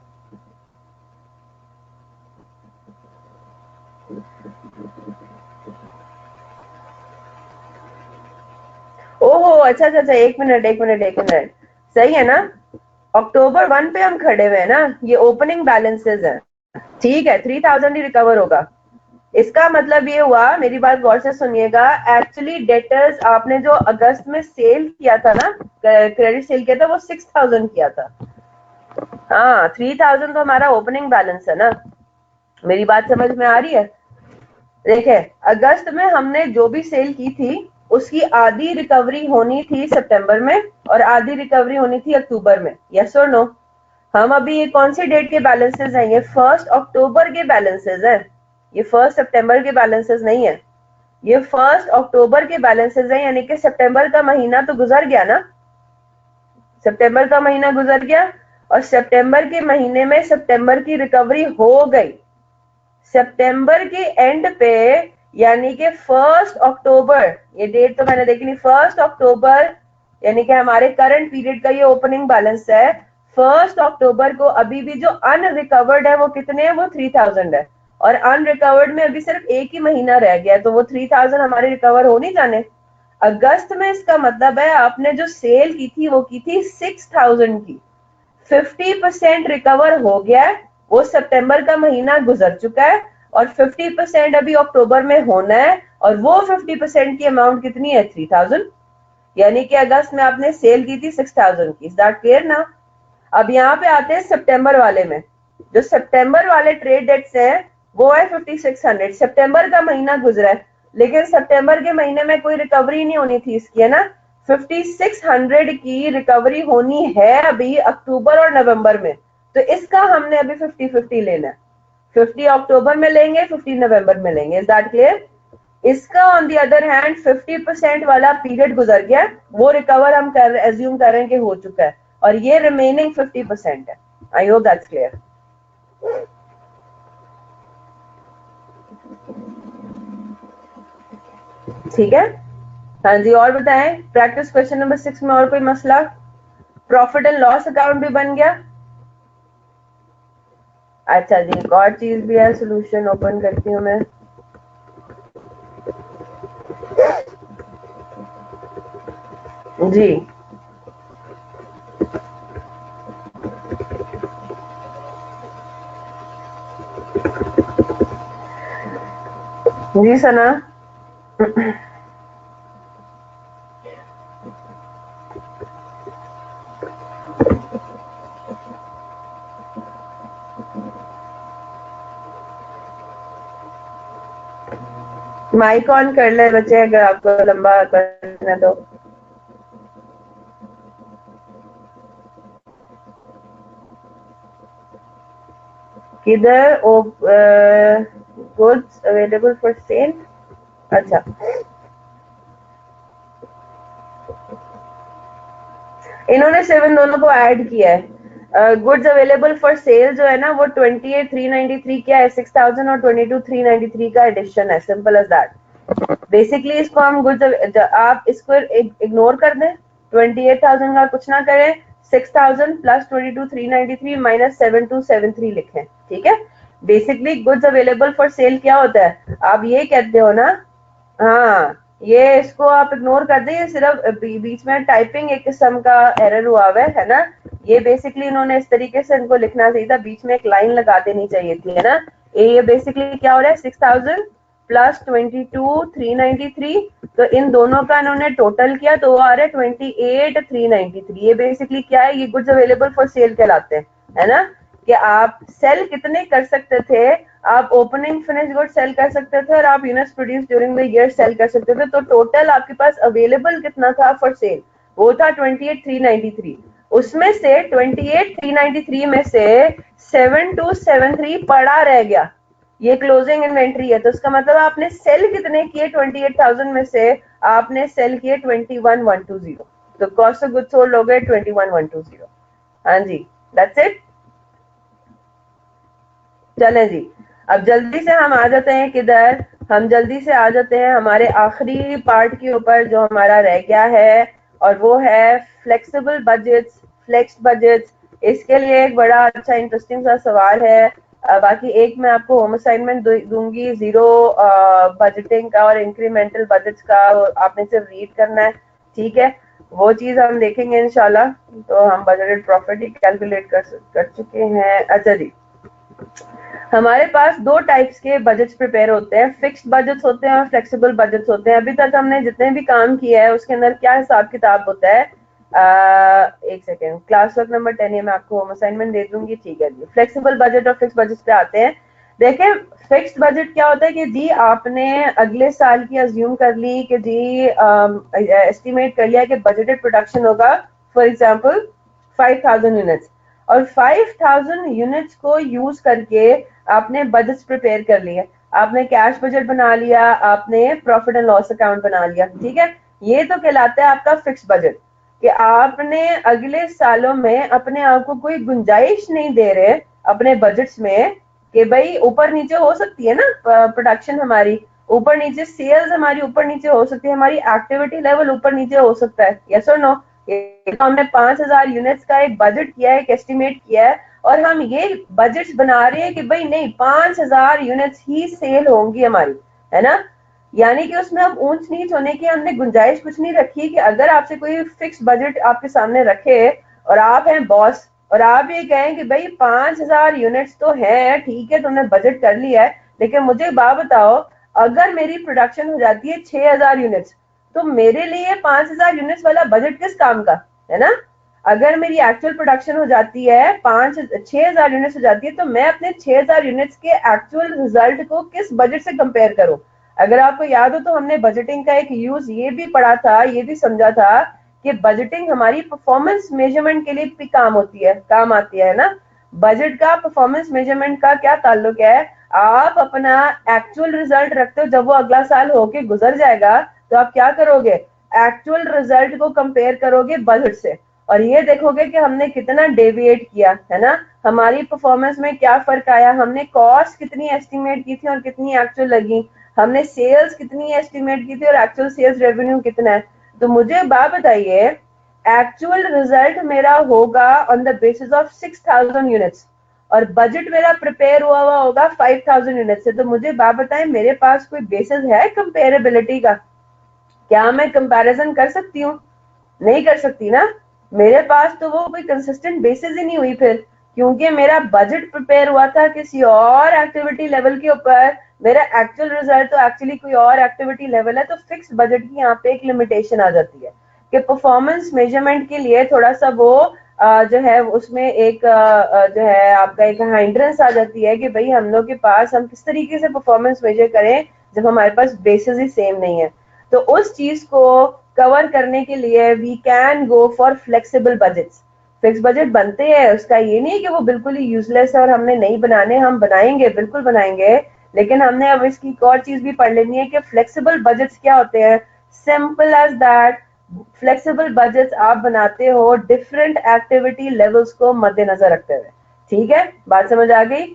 ओहो, अच्छा अच्छा अच्छा, एक मिनट एक मिनट एक मिनट, सही है ना? अक्टूबर 1 पे हम खड़े हुए हैं ना, ये ओपनिंग बैलेंसेस है। ठीक है, 3000 ही रिकवर होगा। इसका मतलब ये हुआ, मेरी बात गौर से सुनिएगा, एक्चुअली डेटर्स आपने जो अगस्त में सेल किया था ना, क्रेडिट सेल किया था, वो 6000 किया था। हाँ, 3000 तो हमारा ओपनिंग बैलेंस है ना। मेरी बात समझ में आ रही है? देखे, अगस्त में हमने जो भी सेल की थी उसकी आधी रिकवरी होनी थी सितंबर में और आधी रिकवरी होनी थी अक्टूबर में। यस और नो? हम अभी ये कौन सी डेट के बैलेंसेस हैं? ये 1 अक्टूबर के बैलेंसेस हैं, ये 1 सितंबर के बैलेंसेस नहीं है, ये 1 अक्टूबर के बैलेंसेस हैं। यानी कि सितंबर का महीना तो गुजर गया ना, सितंबर का महीना गुजर गया और सितंबर के महीने में सितंबर की रिकवरी हो गई। सितंबर के एंड पे, यानी कि 1 अक्टूबर, ये डेट तो मैंने देखी नहीं, 1 अक्टूबर यानी कि हमारे करंट पीरियड का ये ओपनिंग बैलेंस है। 1 अक्टूबर को अभी भी जो अनरिकवर्ड है वो कितने हैं? वो 3000 है। और अनरिकवर्ड में अभी सिर्फ एक ही महीना रह गया है, तो वो 3000 हमारे रिकवर हो नहीं जाने। अगस्त में इसका मतलब है आपने जो सेल की थी वो की थी 6000 की, 50% रिकवर हो गया है, वो सितंबर का महीना गुजर चुका है और 50% अभी अक्टूबर में होना है, और वो 50% की अमाउंट कितनी है? 3000। यानी कि अगस्त में आपने सेल की थी 6000 की। इज दैट क्लियर ना? अब यहाँ पे आते हैं सितंबर वाले में। जो सितंबर वाले ट्रेड डेट्स हैं वो है 5600। सितंबर का महीना गुजरा है लेकिन सितंबर के महीने में कोई रिकवरी नहीं होनी थी इसकी, है ना? 5600 की रिकवरी होनी है अभी अक्टूबर और नवंबर में, तो इसका हमने अभी 50-50 लेना है। 50 अक्टूबर में लेंगे, 50 नवंबर में लेंगे। Is that clear? इसका ऑन दी अदर हैंड 50% वाला पीरियड गुजर गया, वो रिकवर हम एज्यूम कर रहे हैं कि हो चुका है, और ये रिमेनिंग 50% है। I hope that's clear. ठीक है, हाँ जी, और बताएं प्रैक्टिस क्वेश्चन नंबर 6 में और कोई मसला? प्रॉफिट एंड लॉस अकाउंट भी बन गया। अच्छा जी, एक और चीज भी है, सोल्यूशन ओपन करती हूँ मैं। जी जी सना, माइक ऑन कर ले बच्चे अगर आपको लंबा करना है तो। किधर? Goods available for sale. अच्छा, इन्होंने सिर्फ इन दोनों को ऐड किया है। गुड्स अवेलेबल फॉर सेल जो है ना वो 28,393 क्या है, 6000, और 22,393 का एडिशन है। Simple as that. बेसिकली इसको हम गुड्स, आप इसको इग्नोर कर दें, 28,000 का कुछ ना करें, 6000 प्लस 22,393 माइनस 7273 लिखें। ठीक है, basically goods available for sale क्या होता है, आप ये कहते हो ना। हाँ, ये इसको आप इग्नोर कर दें, ये सिर्फ बीच में टाइपिंग एक किस्म का एरर हुआ हुआ है ना। ये बेसिकली इन्होंने इस तरीके से इनको लिखना चाहिए था, बीच में एक लाइन लगा देनी चाहिए थी, है ना। ये बेसिकली क्या हो रहा है, 6000 प्लस 22,393, तो इन दोनों का इन्होंने टोटल किया तो वो आ रहा है 28,393। ये बेसिकली क्या है, ये गुड्स अवेलेबल फॉर सेल कहलाते हैं, है ना, कि आप सेल कितने कर सकते थे, आप ओपनिंग फिनिश गुड सेल कर सकते थे और आप units produce during the year cell कर सकते थे। तो टोटल आपके पास अवेलेबल कितना था फॉर सेल, वो था 28,393। उसमें से 28,393 में से 7,273 पड़ा रह गया, ये क्लोजिंग इन्वेंट्री है। तो इसका मतलब आपने सेल कितने किए 28,000 में से, आपने सेल किए 21,120। तो कॉस्ट ऑफ गुड्स सोल्ड हो गए 21,120। हाँ जी, दैट्स इट। चलें जी, अब जल्दी से हम आ जाते हैं किधर, हम जल्दी से आ जाते हैं हमारे आखिरी पार्ट के ऊपर जो हमारा रह गया है, और वो है फ्लेक्सिबल बजट्स, फ्लेक्स्ड बजट्स। इसके लिए एक बड़ा अच्छा इंटरेस्टिंग सा सवाल है। बाकी एक मैं आपको होम असाइनमेंट दूंगी जीरो बजटिंग का और इंक्रीमेंटल बजट्स का, आपने सिर्फ रीड करना है, ठीक है। वो चीज हम देखेंगे इंशाल्लाह। तो हम बजटेड प्रॉफिट ही कैलकुलेट कर चुके हैं। अच्छा जी, हमारे पास दो टाइप्स के बजट्स प्रिपेयर होते हैं, फिक्स्ड बजट्स होते हैं और फ्लेक्सिबल बजट्स होते हैं। अभी तक हमने जितने भी काम किया है उसके अंदर क्या हिसाब किताब होता है, एक सेकेंड, क्लास वर्क नंबर 10 ये मैं आपको होम असाइनमेंट दे दूंगी, ठीक है जी। फ्लेक्सिबल बजट और फिक्स बजट पे आते हैं। देखें, फिक्स्ड बजट क्या होता है कि जी आपने अगले साल की अज्यूम कर ली कि जी एस्टिमेट कर लिया कि बजटेड प्रोडक्शन होगा फॉर एग्जांपल 5,000 यूनिट्स, और 5,000 यूनिट्स को यूज करके आपने बजट प्रिपेयर कर लिए, आपने कैश बजट बना लिया, आपने प्रॉफिट एंड लॉस अकाउंट बना लिया, ठीक है। ये तो कहलाता है आपका फिक्स बजट, कि आपने अगले सालों में अपने आप को कोई गुंजाइश नहीं दे रहे अपने बजट्स में कि भाई ऊपर नीचे हो सकती है ना, प्रोडक्शन हमारी ऊपर नीचे, सेल्स हमारी ऊपर नीचे हो सकती है, हमारी एक्टिविटी लेवल ऊपर नीचे हो सकता है, यस और नो। तो हमने 5,000 यूनिट्स का एक बजट किया है, एक एस्टिमेट किया है, और हम ये बजट्स बना रहे हैं कि भाई नहीं 5,000 यूनिट्स ही सेल होंगी हमारी, है ना। यानी कि उसमें अब ऊंच नीच होने की हमने गुंजाइश कुछ नहीं रखी, कि अगर आपसे कोई फिक्स बजट आपके सामने रखे और आप हैं बॉस और आप ये कहें कि भाई 5,000 यूनिट्स तो है, ठीक है तुमने बजट कर लिया है, लेकिन मुझे बात बताओ, अगर मेरी प्रोडक्शन हो जाती है 6,000 यूनिट्स, तो मेरे लिए 5,000 यूनिट्स वाला बजट किस काम का, है ना। अगर मेरी एक्चुअल प्रोडक्शन हो जाती है 6,000 यूनिट्स हो जाती है, तो मैं अपने 6,000 यूनिट्स के एक्चुअल रिजल्ट को किस बजट से कंपेयर करूं। अगर आपको याद हो तो हमने बजटिंग का एक यूज ये भी पढ़ा था, ये भी समझा था कि बजटिंग हमारी परफॉर्मेंस मेजरमेंट के लिए भी काम होती है, काम आती है ना। बजट का परफॉर्मेंस मेजरमेंट का क्या ताल्लुक है, आप अपना एक्चुअल रिजल्ट रखते हो, जब वो अगला साल होके गुजर जाएगा तो आप क्या करोगे, एक्चुअल रिजल्ट को कंपेयर करोगे बजट से, और ये देखोगे कि हमने कितना डेविएट किया, है ना, हमारी परफॉर्मेंस में क्या फर्क आया, हमने कॉस्ट कितनी एस्टिमेट की थी और कितनी एक्चुअल लगी, हमने सेल्स कितनी एस्टिमेट की थी और एक्चुअल सेल्स रेवेन्यू कितना है। तो मुझे बात बताइए, एक्चुअल रिजल्ट मेरा होगा on the basis of 6,000 units, और बजट मेरा प्रिपेयर हुआ होगा 5,000 यूनिट से। तो मुझे बात बताएं, मेरे पास कोई बेसिस है कंपेरेबिलिटी का, क्या मैं कंपैरिजन कर सकती हूँ, नहीं कर सकती ना। मेरे पास तो वो कोई कंसिस्टेंट बेसिस ही नहीं हुई फिर, क्योंकि मेरा बजट प्रिपेयर हुआ था किसी और एक्टिविटी लेवल के ऊपर, मेरा एक्चुअल रिजल्ट तो एक्चुअली कोई और एक्टिविटी लेवल है। तो फिक्स बजट की यहाँ पे एक लिमिटेशन आ जाती है कि परफॉर्मेंस मेजरमेंट के लिए थोड़ा सा वो जो है उसमें एक जो है आपका एक हाइंड्रेंस आ जाती है कि भाई हम लोग के पास हम किस तरीके से परफॉर्मेंस मेजर करें जब हमारे पास बेसिस ही सेम नहीं है। तो उस चीज को कवर करने के लिए we can go for flexible budgets. Fix budget बनते हैं, उसका ये नहीं कि वो बिल्कुल ही यूजलेस है और हमने नहीं बनाने, हम बनाएंगे, बिल्कुल बनाएंगे, लेकिन हमने अब इसकी एक और चीज भी पढ़ लेनी है कि फ्लेक्सिबल बजट्स क्या होते हैं। Simple as that, flexible budgets आप बनाते हो डिफरेंट एक्टिविटी लेवल्स को मद्देनजर रखते हुए, ठीक है, बात समझ आ गई।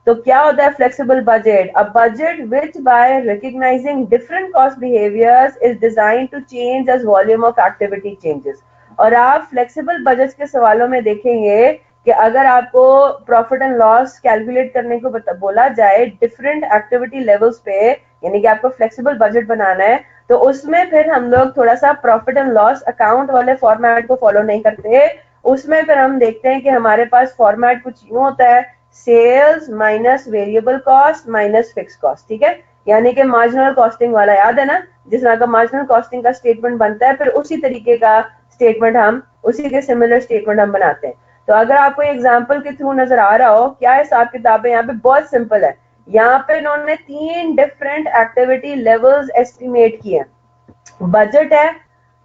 तो क्या होता है flexible budget, a budget which by recognising different cost behaviours is design to change as volume of activity changes. और आप फ्लेक्सिबल बजट के सवालों में देखेंगे कि अगर आपको प्रॉफिट एंड लॉस कैलकुलेट करने को बोला जाए डिफरेंट एक्टिविटी लेवल्स पे, यानी कि आपको फ्लेक्सिबल बजट बनाना है, तो उसमें फिर हम लोग थोड़ा सा प्रॉफिट एंड लॉस अकाउंट वाले फॉर्मेट को फॉलो नहीं करते। उसमें फिर हम देखते हैं कि हमारे पास फॉर्मेट कुछ यूं होता है, sales minus variable cost minus fix cost, ठीक है। यानी कि मार्जिनल कॉस्टिंग वाला, याद है ना, जिस तरह का मार्जिनल कॉस्टिंग का स्टेटमेंट बनता है, फिर उसी तरीके का स्टेटमेंट हम, उसी के सिमिलर स्टेटमेंट हम बनाते हैं। तो अगर आपको एग्जाम्पल के थ्रू नजर आ रहा हो क्या हिसाब किताब है, यहाँ पे बहुत सिंपल है। यहाँ पे इन्होंने 3 डिफरेंट एक्टिविटी लेवल्स एस्टिमेट किए। बजट है,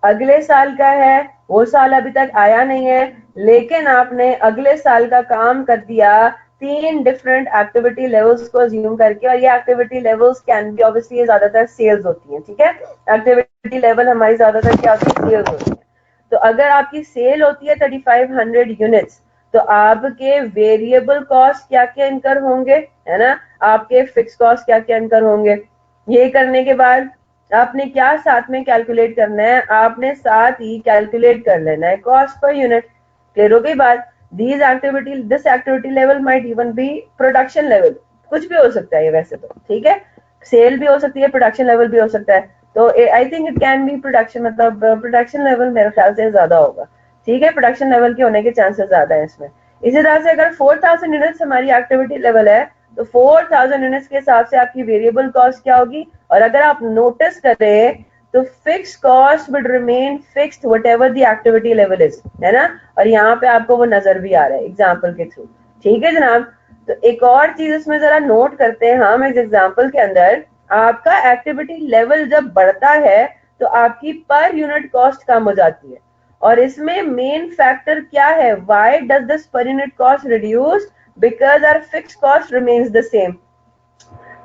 अगले साल का है, वो साल अभी तक आया नहीं है, लेकिन आपने अगले साल का काम कर दिया 3 डिफरेंट एक्टिविटी लेवल्स को अज्यूम करके। और ये activity levels can be obviously ये ज्यादातर सेल्स होती हैं, ठीक है। एक्टिविटी लेवल हमारी ज्यादातर क्या होती है, सेल्स होती है। तो अगर आपकी सेल होती है 3500 यूनिट्स, तो आपके वेरिएबल कॉस्ट क्या क्या इनकर होंगे, है ना, आपके फिक्स कॉस्ट क्या क्या इनकर होंगे। ये करने के बाद आपने क्या साथ में कैलकुलेट करना है, आपने साथ ही कैलकुलेट कर लेना है कॉस्ट पर यूनिट। क्लियर हो गई बात। This activity level might even be production level, कुछ भी हो सकता है ये वैसे तो, ठीक है। सेल भी हो सकती है, प्रोडक्शन लेवल भी हो सकता है। तो I think it can be production, मतलब प्रोडक्शन लेवल मेरे ख्याल से ज्यादा होगा, ठीक है, प्रोडक्शन लेवल के होने के चांसेस ज्यादा है इसमें। इसी तरह से अगर 4000 यूनिट्स हमारी एक्टिविटी लेवल है, तो 4000 यूनिट्स के हिसाब से आपकी वेरिएबल कॉस्ट क्या होगी। और अगर आप नोटिस करें तो fix cost will remain fixed whatever the activity level is, है ना। और यहाँ पे आपको वो नजर भी आ रहा है एग्जाम्पल के थ्रू, ठीक है जनाब। तो एक और चीज इसमें जरा नोट करते हैं हम इस एग्जाम्पल के अंदर, आपका एक्टिविटी लेवल जब बढ़ता है तो आपकी पर यूनिट कॉस्ट कम हो जाती है। और इसमें मेन फैक्टर क्या है, why does this per unit cost reduce, because our fix cost remains the same.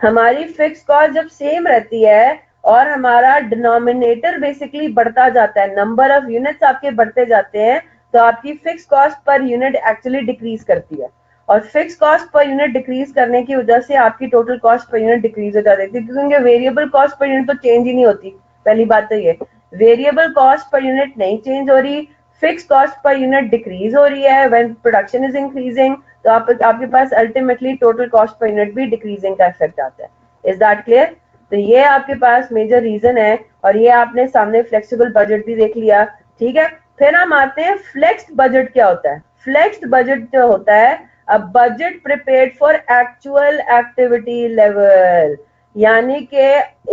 हमारी फिक्स कॉस्ट जब सेम रहती है और हमारा डिनोमिनेटर बेसिकली बढ़ता जाता है, नंबर ऑफ यूनिट्स आपके बढ़ते जाते हैं, तो आपकी fix cost per unit actually decrease करती है। और fix cost per unit decrease करने की वजह से आपकी total cost per unit decrease हो जाती है, क्योंकि वेरिएबल कॉस्ट पर यूनिट तो चेंज ही नहीं होती। पहली बात तो ये, वेरिएबल कॉस्ट पर यूनिट नहीं चेंज हो रही, fix cost per unit decrease हो रही है व्हेन प्रोडक्शन इज इंक्रीजिंग, तो आपके पास ultimately total cost per unit भी डिक्रीजिंग का इफेक्ट आता है। Is that clear. तो ये आपके पास मेजर रीजन है। और ये आपने सामने फ्लेक्सिबल बजट भी देख लिया, ठीक है। फिर हम आते हैं फ्लेक्स्ड बजट क्या होता है। फ्लेक्स्ड बजट जो होता है, a budget prepared for actual activity level. यानी कि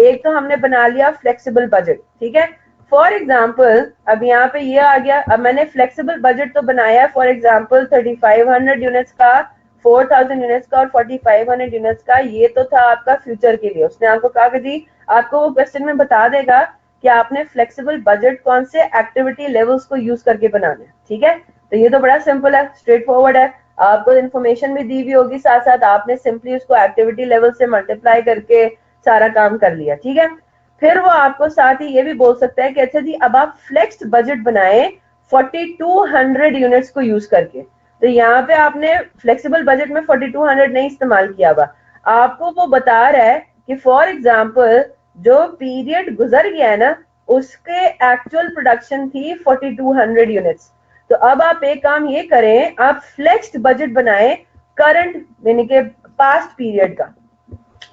एक तो हमने बना लिया फ्लेक्सिबल बजट, ठीक है। फॉर एग्जाम्पल अब यहाँ पे ये आ गया, अब मैंने फ्लेक्सिबल बजट तो बनाया है, फॉर एग्जाम्पल 3500 यूनिट्स का, 4000 यूनिट्स का और 4500 यूनिट्स का। ये तो था आपका फ्यूचर के लिए, उसने आपको कहा कि जी आपको वो क्वेश्चन में बता देगा कि आपने फ्लेक्सिबल बजट कौन से एक्टिविटी लेवल्स को यूज करके बनाना है, ठीक है। तो ये तो बड़ा सिंपल है, स्ट्रेट फॉरवर्ड है, आपको इन्फॉर्मेशन भी दी हुई होगी, साथ साथ आपने सिंपली उसको एक्टिविटी लेवल से मल्टीप्लाई करके सारा काम कर लिया, ठीक है। फिर वो आपको साथ ही ये भी बोल सकता है कि अच्छा जी अब आप फ्लेक्स्ड बजट बनाएं 4200 यूनिट्स को यूज करके। तो यहाँ पे आपने फ्लेक्सिबल बजट में 4200 नहीं इस्तेमाल किया हुआ, आपको वो बता रहा है कि फॉर एग्जाम्पल जो पीरियड गुजर गया है ना, उसके एक्चुअल प्रोडक्शन थी 4200 यूनिट्स। तो अब आप एक काम ये करें, आप फ्लेक्स्ड बजट बनाएं करंट यानी कि पास्ट पीरियड का।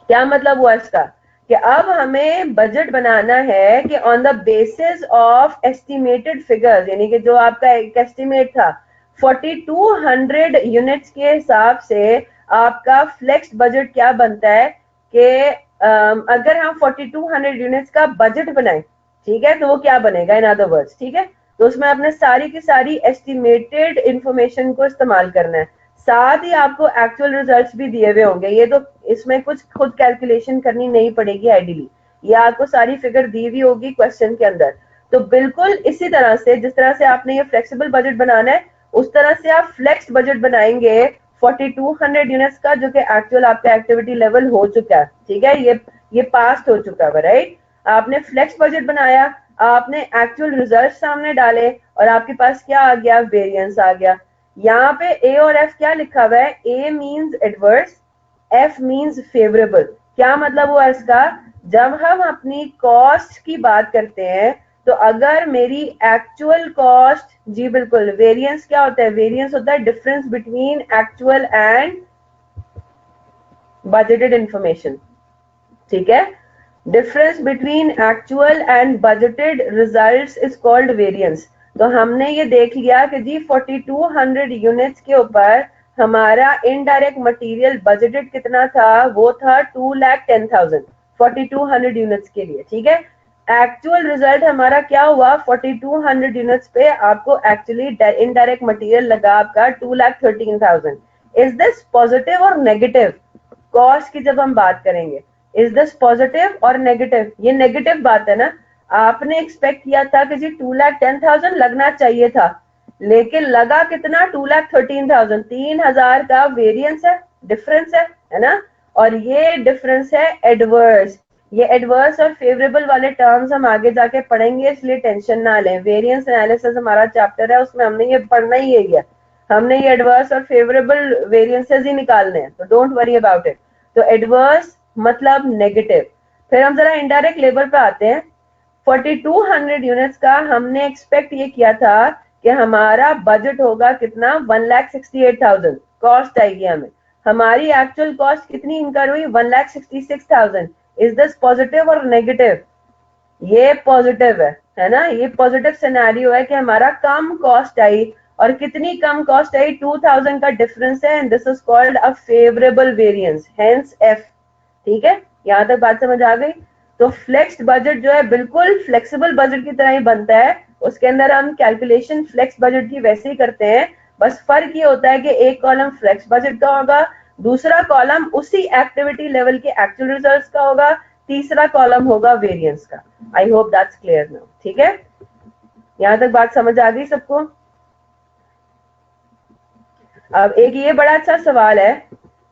क्या मतलब हुआ इसका, कि अब हमें बजट बनाना है कि on the basis of estimated figures, यानी कि जो आपका एक एस्टिमेट था 4200 यूनिट्स के हिसाब से आपका फ्लेक्स बजट क्या बनता है कि अगर हम 4200 यूनिट्स का बजट बनाएं, ठीक है, तो वो क्या बनेगा इन अदर वर्ड्स, ठीक है। तो उसमें आपने सारी की सारी एस्टिमेटेड इंफॉर्मेशन को इस्तेमाल करना है, साथ ही आपको एक्चुअल रिजल्ट्स भी दिए हुए होंगे। ये तो इसमें कुछ खुद कैलकुलेशन करनी नहीं पड़ेगी आइडियली, ये आपको सारी फिगर दी हुई होगी क्वेश्चन के अंदर। तो बिल्कुल इसी तरह से जिस तरह से आपने ये फ्लेक्सिबल बजट बनाना है, उस तरह से आप फ्लेक्स बजट बनाएंगे 4200 यूनिट्स का, जो कि एक्चुअल आपका एक्टिविटी लेवल हो चुका है, ठीक है, ये पास्ट हो चुका है, राइट। आपने फ्लेक्स बजट बनाया, आपने एक्चुअल रिजल्ट सामने डाले और आपके पास क्या आ गया, वेरिएंस आ गया। यहाँ पे ए और एफ क्या लिखा हुआ है, A means adverse, F means favourable. क्या मतलब हुआ इसका, जब हम अपनी कॉस्ट की बात करते हैं तो अगर मेरी एक्चुअल कॉस्ट, जी बिल्कुल, वेरिएंस क्या होता है, वेरिएंस होता है difference between actual and budgeted information, ठीक है। Difference between actual and budgeted results is called variance. तो हमने ये देख लिया कि जी 4200 यूनिट्स के ऊपर हमारा इनडायरेक्ट मटेरियल बजटेड कितना था, वो था 2,10,000, 4200 यूनिट्स के लिए, ठीक है। एक्चुअल रिजल्ट हमारा क्या हुआ, 4200 यूनिट्स पे आपको एक्चुअली इनडायरेक्ट मटेरियल लगा आपका 2,13,000। इज दिस पॉजिटिव और नेगेटिव? कॉस्ट की जब हम बात करेंगे, इज दिस पॉजिटिव और नेगेटिव? ये नेगेटिव बात है ना। आपने एक्सपेक्ट किया था कि जी 2,10,000 लगना चाहिए था, लेकिन लगा कितना, 2,13,000। 3,000 का वेरियंस है, डिफरेंस है ना। और ये डिफरेंस है एडवर्स। ये एडवर्स और फेवरेबल वाले टर्म्स हम आगे जाके पढ़ेंगे, इसलिए टेंशन ना लें। वेरिएंस एनालिसिस हमारा चैप्टर है, उसमें हमने ये पढ़ना ही है, हमने ये एडवर्स और फेवरेबल वेरिएंसेस ही निकालने हैं, तो डोंट वरी अबाउट इट। तो एडवर्स मतलब नेगेटिव। फिर हम जरा इनडायरेक्ट लेबर पे आते हैं। 4200 यूनिट्स का हमने एक्सपेक्ट ये किया था कि हमारा बजट होगा कितना, 1,68,000 कॉस्ट आएगी हमें। हमारी एक्चुअल कॉस्ट कितनी इनकर हुई, 1,66,000। इज दिस पॉजिटिव और नेगेटिव? ये पॉजिटिव है ना। ये पॉजिटिव सिनेरियो है कि हमारा कम कॉस्ट आई। और कितनी कम कॉस्ट आई, 2,000 का डिफरेंस है, and this is called a favourable variance, hence F. ठीक है, यहां तक बात समझ आ गई। तो फ्लेक्स्ड बजट जो है बिल्कुल फ्लेक्सिबल बजट की तरह ही बनता है। उसके अंदर हम कैलकुलेशन फ्लेक्स बजट की वैसे ही करते हैं, बस फर्क ये होता है कि एक कॉलम फ्लेक्स बजट का होगा, दूसरा कॉलम उसी एक्टिविटी लेवल के एक्चुअल रिजल्ट्स का होगा, तीसरा कॉलम होगा वेरिएंस का। I hope that's clear now. ठीक है, यहां तक बात समझ आ गई सबको? अब एक ये बड़ा अच्छा सवाल है,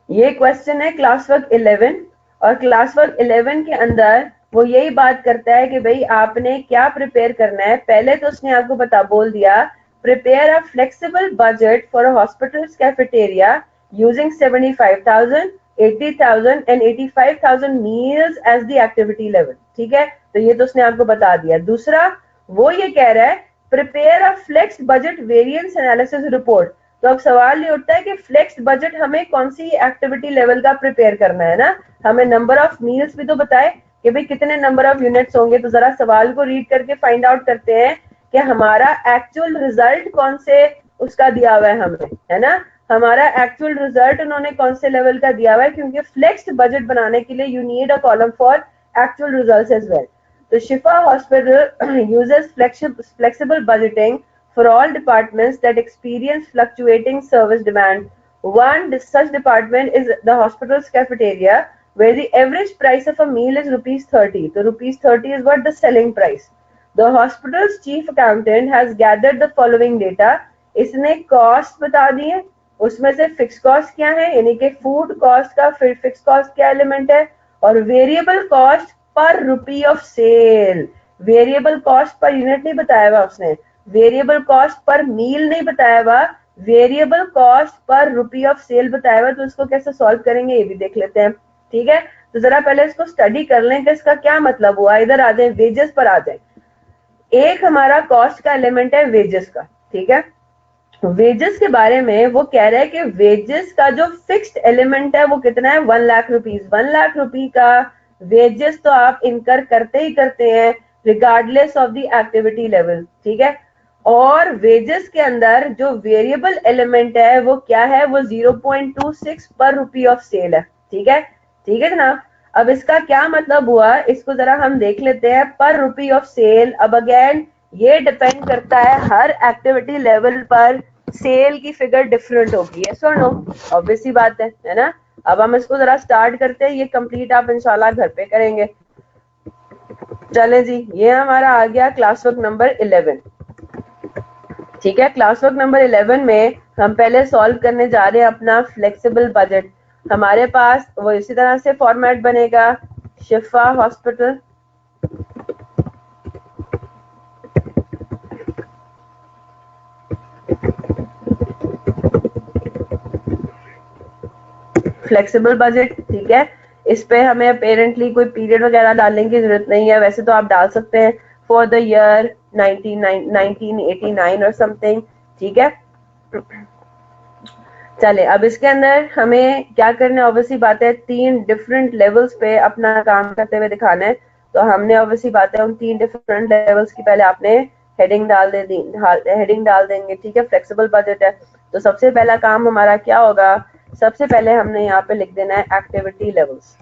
ये क्वेश्चन है क्लास वर्क 11, और क्लास वर्क 11 के अंदर वो यही बात करता है कि भाई आपने क्या प्रिपेयर करना है। पहले तो उसने आपको बोल दिया, prepare a flexible budget for a hospitals cafeteria using 75,000, 80,000 and 85,000 meals as the activity level. ठीक है, तो ये तो उसने आपको बता दिया। दूसरा वो ये कह रहा है, prepare a flex budget variance analysis report. तो अब सवाल ये उठता है कि फ्लेक्स बजट हमें कौन सी एक्टिविटी लेवल का प्रिपेयर करना है ना। हमें नंबर ऑफ मील्स भी तो बताए कि भाई कितने नंबर ऑफ यूनिट्स होंगे। तो जरा सवाल को रीड करके फाइंड आउट करते हैं कि हमारा एक्चुअल रिजल्ट कौन से उसका दिया हुआ है हमें, है ना। हमारा एक्चुअल रिजल्ट उन्होंने कौन से लेवल का दिया हुआ है, क्योंकि फ्लेक्स्ड बजट बनाने के लिए you need a column for actual results as well. तो Shifa hospital uses flexible budgeting for all departments that experience fluctuating service demand. One such department is the hospital's cafeteria, where the average price of a meal is rupees 30. So rupees 30 is what the selling price. The hospital's chief accountant has gathered the following data. इसने cost बता दी है, उसमें से fixed cost क्या है, यानी कि food cost का फिर fixed cost क्या element है, और variable cost per rupee of sale. variable cost per unit नहीं बताया हुआ उसने, वेरिएबल कॉस्ट पर मील नहीं बताया हुआ, variable cost per rupee of cell बताया हुआ। तो इसको कैसे सॉल्व करेंगे ये भी देख लेते हैं। ठीक है, तो जरा पहले इसको स्टडी कर लें कि इसका क्या मतलब हुआ। इधर आ जाए, वेजेस पर आ जाए। एक हमारा कॉस्ट का एलिमेंट है वेजेस का। ठीक है, वेजेस के बारे में वो कह रहे हैं कि वेजेस का जो फिक्स्ड एलिमेंट है वो कितना है, 1,00,000 रुपीज। 1,00,000 रुपी का वेजेस तो आप इनकर करते ही करते हैं regardless of the activity level. ठीक है, और वेजेस के अंदर जो वेरिएबल एलिमेंट है वो क्या है, वो 0.26 पर रुपी ऑफ सेल है। ठीक है, ठीक है जनाब। अब इसका क्या मतलब हुआ, इसको जरा हम देख लेते हैं। पर रुपी ऑफ सेल, अब अगेन ये डिपेंड करता है हर एक्टिविटी लेवल पर, सेल की फिगर डिफरेंट होगी है, सो नो, ऑब्वियस ही बात है ना। अब हम इसको जरा स्टार्ट करते हैं, ये कंप्लीट आप इंशाल्लाह घर पे करेंगे। चले जी, ये हमारा आ गया क्लास वर्क नंबर 11। ठीक है, क्लास वर्क नंबर 11 में हम पहले सॉल्व करने जा रहे हैं अपना फ्लेक्सिबल बजट। हमारे पास वो इसी तरह से फॉर्मेट बनेगा, शिफा हॉस्पिटल फ्लेक्सिबल बजट। ठीक है, इस पे हमें अपेरेंटली कोई पीरियड वगैरह डालने की जरूरत नहीं है, वैसे तो आप डाल सकते हैं फॉर द ईयर 1989 और समथिंग। ठीक है, चले अब इसके अंदर हमें क्या करना है, ऑब्वियसली बात है 3 डिफरेंट लेवल्स पे अपना काम करते हुए दिखाना है। तो हमने ऑब्वियसली बात है उन 3 डिफरेंट लेवल्स की पहले आपने हेडिंग हेडिंग डाल देंगे। ठीक है, फ्लेक्सिबल बजट है तो सबसे पहला काम हमारा क्या होगा, सबसे पहले हमने यहाँ पे लिख देना है एक्टिविटी लेवल्स।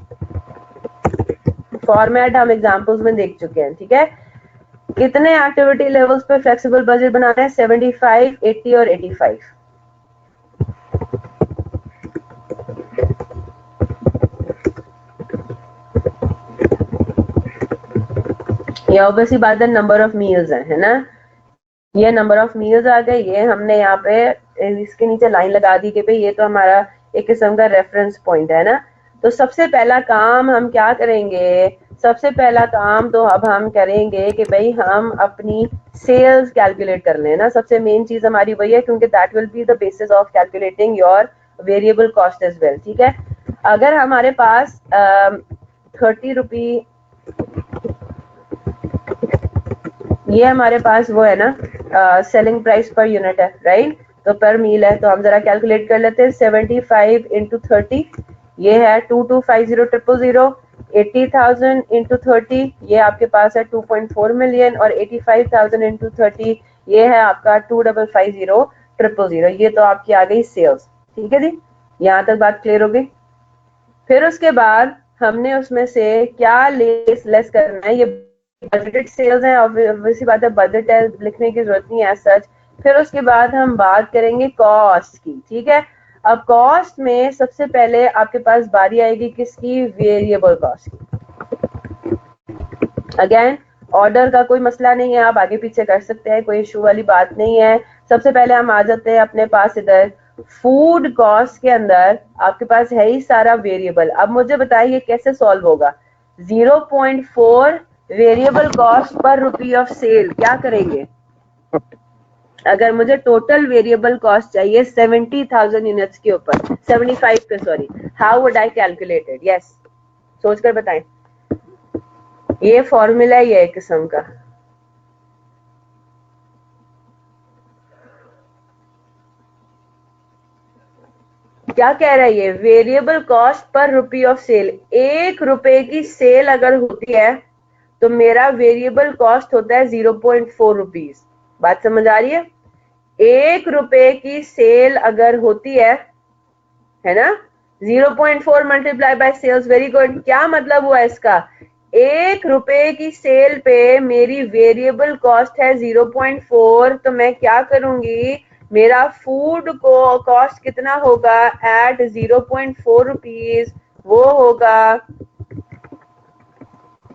फॉर्मेट हम एग्जांपल्स में देख चुके हैं, ठीक है। कितने एक्टिविटी लेवल्स पे फ्लेक्सिबल बजट बनाना है? 75, 80 और 85। ये ऑब्वियसली बात है, नंबर ऑफ मील्स है ना। ये नंबर ऑफ मील्स आ गए, ये हमने यहाँ पे इसके नीचे लाइन लगा दी कि भाई ये तो हमारा एक किस्म का रेफरेंस पॉइंट है ना। तो सबसे पहला काम हम क्या करेंगे? सबसे पहला काम तो अब हम करेंगे कि भाई हम अपनी सेल्स कैलकुलेट कर लें ना। सबसे मेन चीज हमारी वही है, क्योंकि that will be the basis of calculating your variable cost as well, ठीक है। अगर हमारे पास 30 रुपी, ये हमारे पास वो है ना सेलिंग प्राइस पर यूनिट है, राइट। तो पर मील है, तो हम जरा कैलकुलेट कर लेते हैं। 75 इंटू 30 ये है 2250,000। 80,000 इंटू 30 ये आपके पास है 2.4 मिलियन, और 85,000 इंटू 30 ये है आपका 2,550,000। ये तो आपकी आ गई सेल्स, ठीक है जी। यहाँ तक बात क्लियर हो गई। फिर उसके बाद हमने उसमें से क्या लेस करना है? ये बजटेड सेल्स है, ऑब्वियसली बात है, बजट है, लिखने की जरूरत नहीं है सच। फिर उसके बाद हम बात करेंगे कॉस्ट की, ठीक है। अब कॉस्ट में सबसे पहले आपके पास बारी आएगी किसकी? वेरिएबल कॉस्ट की। अगेन ऑर्डर का कोई मसला नहीं है, आप आगे पीछे कर सकते हैं, कोई इशू वाली बात नहीं है। सबसे पहले हम आ जाते हैं अपने पास इधर फूड कॉस्ट के अंदर आपके पास है ही सारा वेरिएबल। अब मुझे बताइए कैसे सॉल्व होगा? 0.4 variable cost per rupee of cell, क्या करेंगे? अगर मुझे टोटल वेरिएबल कॉस्ट चाहिए 70,000 यूनिट्स के ऊपर, 75 पे sorry, how would I calculated? Yes, सोचकर बताएं। ये फॉर्मूला ही है एक किस्म का। क्या कह रहा है ये? Variable cost per rupee of cell. 1 रुपए की सेल अगर होती है तो मेरा वेरिएबल कॉस्ट होता है 0.4 रुपीज। बात समझ आ रही है? 1 रुपए की सेल अगर होती है ना, 0.4 multiply by sales. Very good. क्या मतलब हुआ इसका? 1 रुपए की सेल पे मेरी वेरिएबल कॉस्ट है 0.4, तो मैं क्या करूंगी? मेरा फूड को कॉस्ट कितना होगा एट 0.4 रुपीज? वो होगा,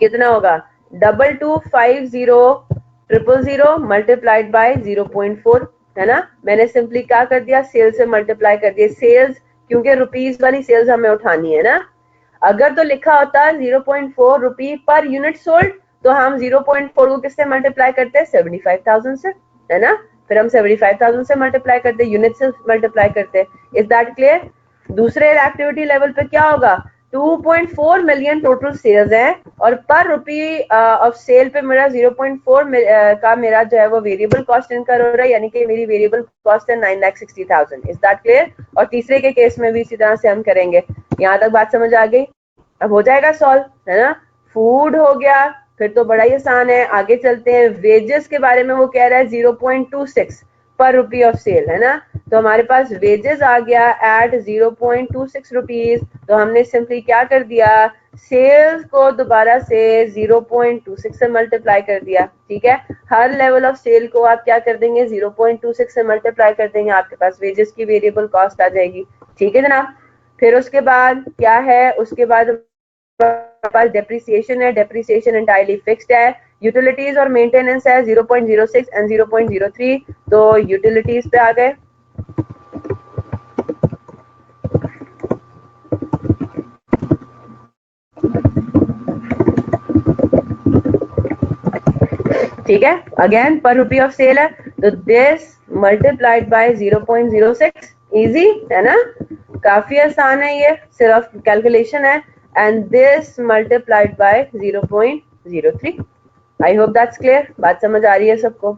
कितना होगा? 2250,000 मल्टीप्लाइड बाय 0.4, है ना। मैंने सिंपली क्या कर दिया? सेल से मल्टीप्लाई कर दिया। सेल्स, क्योंकि रुपीज वाली सेल्स हमें उठानी है ना। अगर तो लिखा होता 0.4 रुपी पर यूनिट सोल्ड, तो हम 0.4 को किससे मल्टीप्लाई करते हैं? 75,000 से, है ना। फिर हम 75,000 से मल्टीप्लाई करते, यूनिट से मल्टीप्लाई करते। Is that clear? दूसरे एक्टिविटी लेवल पे क्या होगा? 2.4 मिलियन टोटल सेल्स है, और पर रुपी ऑफ सेल पे मेरा 0.4 का मेरा जो है वो वेरिएबल कॉस्ट इनकर हो रहा है, यानी कि मेरी वेरिएबल कॉस्ट है 9,60,000। Is that clear? और तीसरे के केस में भी इसी तरह से हम करेंगे। यहाँ तक बात समझ आ गई? अब हो जाएगा सॉल्व, है ना। फूड हो गया, फिर तो बड़ा ही आसान है। आगे चलते हैं, वेजेस के बारे में वो कह रहा है 0.26 पर रुपी ऑफ सेल, है ना। तो हमारे पास वेजेस आ गया एट 0.26 रुपीज। तो हमने सिंपली क्या कर दिया? सेल्स को दोबारा से 0.26 से मल्टीप्लाई कर दिया, ठीक है। हर लेवल ऑफ सेल को आप क्या कर देंगे? 0.26 से मल्टीप्लाई कर देंगे, आपके पास वेजेस की वेरिएबल कॉस्ट आ जाएगी, ठीक है जनाब। फिर उसके बाद क्या है? उसके बाद पास डेप्रिसिएशन है, डेप्रिसिएशन एंटायरली फिक्स्ड है। यूटिलिटीज और मेंटेनेंस है 0.06 एंड 0.03। तो यूटिलिटीज पे आ गए, ठीक है। अगेन पर रुपी ऑफ सेल है, तो दिस मल्टीप्लाइड बाय 0.06। इजी है ना, काफी आसान है, ये सिर्फ कैलकुलेशन है। And this multiplied by 0.03। I hope that's clear. बात समझ आ रही है सबको?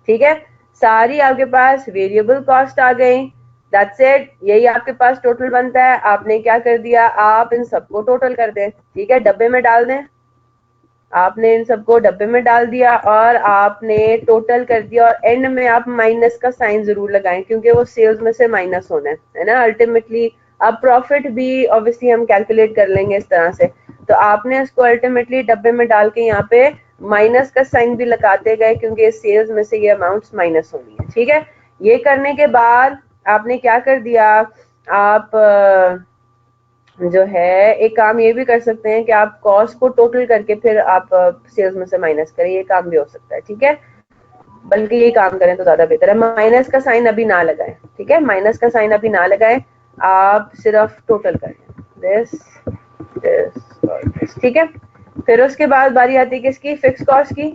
ठीक है, सारी आपके पास वेरिएबल कॉस्ट आ गई। दैट्स इट, यही आपके पास टोटल बनता है। आपने क्या कर दिया? आप इन सबको टोटल कर दें, ठीक है, डब्बे में डाल दें। आपने इन सबको डब्बे में डाल दिया और आपने टोटल कर दिया, और एंड में आप माइनस का साइन जरूर लगाएं, क्योंकि वो सेल्स में से माइनस होना है ना अल्टीमेटली। अब प्रॉफिट भी ऑब्वियसली हम कैलकुलेट कर लेंगे इस तरह से। तो आपने इसको अल्टीमेटली डब्बे में डाल के यहाँ पे माइनस का साइन भी लगाते गए, क्योंकि सेल्स में से ये अमाउंट्स माइनस होनी है। ठीक है, ये करने के बाद आपने क्या कर दिया, आप जो है एक काम ये भी कर सकते हैं कि आप कॉस्ट को टोटल करके फिर आप सेल्स में से माइनस करें, ये काम भी हो सकता है। ठीक है, बल्कि ये काम करें तो ज्यादा बेहतर है। माइनस का साइन अभी ना लगाएं, ठीक है, माइनस का साइन अभी ना लगाएं, आप सिर्फ टोटल करें, दिस दिस, ठीक है। फिर उसके बाद बारी आती है किसकी, फिक्स कॉस्ट की।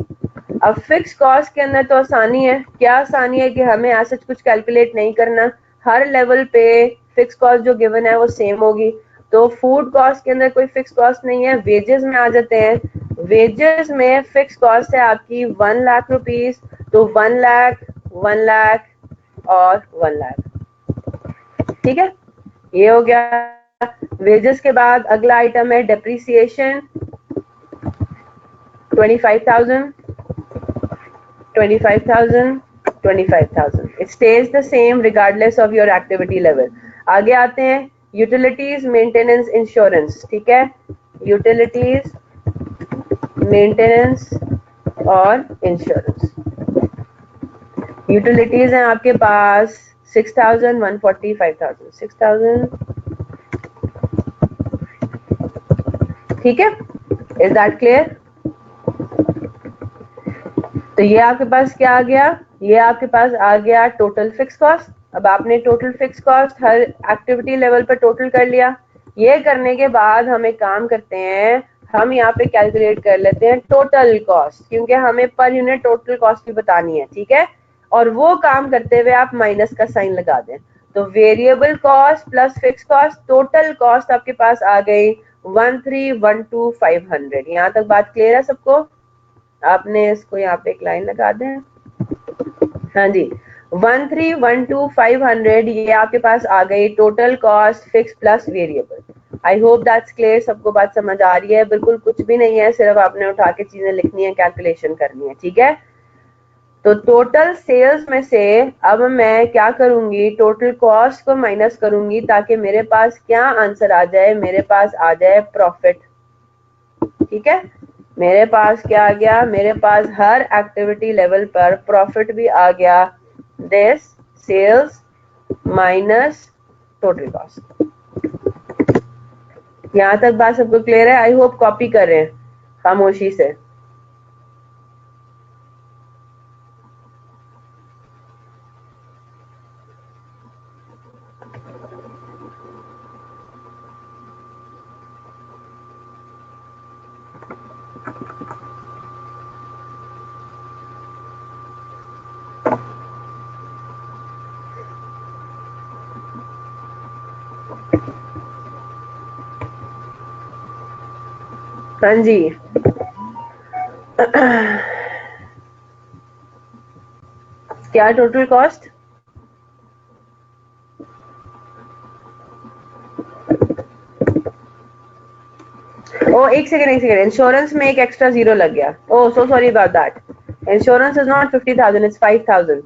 अब फिक्स कॉस्ट के अंदर तो आसानी है, क्या आसानी है कि हमें ऐसा कुछ कैलकुलेट नहीं करना, हर लेवल पे फिक्स कॉस्ट जो गिवन है वो सेम होगी। तो फूड कॉस्ट के अंदर कोई फिक्स कॉस्ट नहीं है, वेजेस में आ जाते हैं। वेजेस में फिक्स कॉस्ट है आपकी 1 लाख रुपीज, तो 1 लाख, 1 लाख और 1 लाख। ठीक है, ये हो गया वेजेस के बाद अगला आइटम है depreciation 25,000, 25,000, 25,000. It stays the same regardless of your activity level. आगे आते हैं यूटिलिटीज, मेंटेनेंस, इंश्योरेंस। ठीक है, यूटिलिटीज, मेंटेनेंस और इंश्योरेंस। यूटिलिटीज हैं आपके पास 6,000, 140, 5,000, 6,000। ठीक है, इज दैट क्लियर? तो ये आपके पास क्या आ गया, ये आपके पास आ गया टोटल फिक्स कॉस्ट। अब आपने टोटल फिक्स कॉस्ट हर एक्टिविटी लेवल पर टोटल कर लिया। ये करने के बाद हम एक काम करते हैं, हम यहाँ पे कैलकुलेट कर लेते हैं टोटल कॉस्ट, क्योंकि हमें पर यूनिट टोटल कॉस्ट भी बतानी है। ठीक है, और वो काम करते हुए आप माइनस का साइन लगा दें, तो variable cost plus fix cost, total cost आपके पास आ गई 1312,500। यहाँ तक बात क्लियर है सबको? आपने इसको यहाँ पे एक लाइन लगा दें। हाँ जी, 1312,500 ये आपके पास आ गई total cost fix plus variable. I hope that's clear, सबको बात समझ आ रही है? बिल्कुल कुछ भी नहीं है, सिर्फ आपने उठा के चीजें लिखनी है, कैलकुलेशन करनी है। ठीक है, तो टोटल सेल्स में से अब मैं क्या करूंगी, टोटल कॉस्ट को माइनस करूंगी, ताकि मेरे पास क्या आंसर आ जाए, मेरे पास आ जाए प्रॉफिट। ठीक है, मेरे पास क्या आ गया, मेरे पास हर एक्टिविटी लेवल पर प्रॉफिट भी आ गया, this sales minus total cost. यहां तक बात सबको क्लियर है? आई होप कॉपी कर रहे हैं खामोशी से। हाँ जी, क्या टोटल कॉस्ट? ओ एक सेकेंड, एक सेकेंड, इंश्योरेंस में एक एक्स्ट्रा जीरो लग गया। Oh so sorry about that. Insurance is not 50,000, it's 5,000।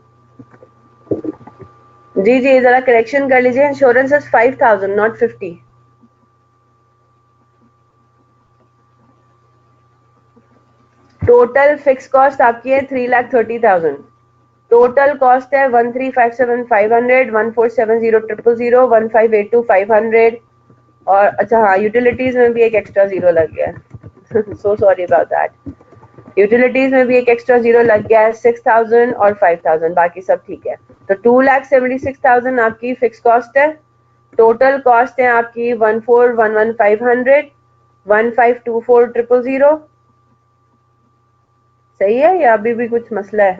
जी जी, जरा करेक्शन कर लीजिए, insurance is 5,000 not 50। Total fix cost आपकी है 3,30,000। टोटल कॉस्ट है 1357,500, 1470,000, 1582,500। और अच्छा हाँ, यूटिलिटीज में भी एक एक्स्ट्रा जीरो लग गया सो सॉरी अबाउट दैट। यूटिलिटीज में भी एक एक्स्ट्रा जीरो लग गया है, 6,000 और 5,000, बाकी सब ठीक है। तो 2,76,000 आपकी फिक्स कॉस्ट है। टोटल कॉस्ट है आपकी 1411,500, 1524,000। सही है या अभी भी कुछ मसला है?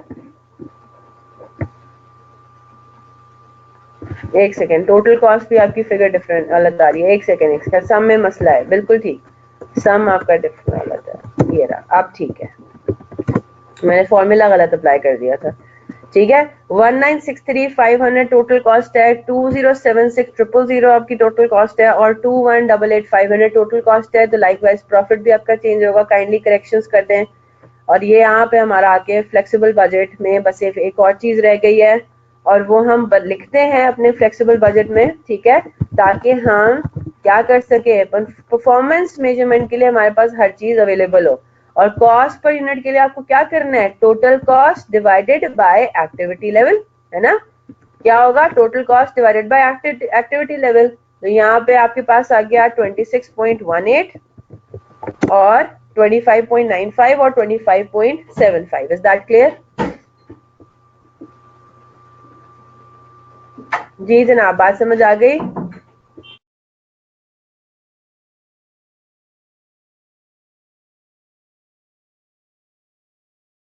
एक सेकेंड, टोटल कॉस्ट भी आपकी फिगर डिफरेंट गलत आ रही है। एक सेकेंड, एक सेकेंड, सम में मसला है, बिल्कुल ठीक, सम आपका डिफरेंट गलत है। ये रहा, अब ठीक है, मैंने फॉर्मूला गलत अप्लाई कर दिया था। ठीक है, 1963,500 टोटल कॉस्ट है, 2076,000 आपकी टोटल कॉस्ट है, और 2188,500 टोटल कॉस्ट है। तो लाइकवाइज प्रॉफिट भी आपका चेंज होगा, काइंडली करेक्शंस कर दें। और ये यहाँ पे हमारा आके फ्लेक्सिबल बजट में बस एक और चीज रह गई है, और वो हम लिखते हैं अपने फ्लेक्सिबल बजट में। ठीक है, ताकि हम क्या कर सके, परफॉर्मेंस मेजरमेंट के लिए हमारे पास हर चीज अवेलेबल हो। और कॉस्ट पर यूनिट के लिए आपको क्या करना है, total cost divided by activity level, है ना। क्या होगा, total cost divided by activity level. तो यहाँ पे आपके पास आ गया 26.18 और 25.95 और 25.75। Is that clear? जी जनाब, बात समझ आ गई?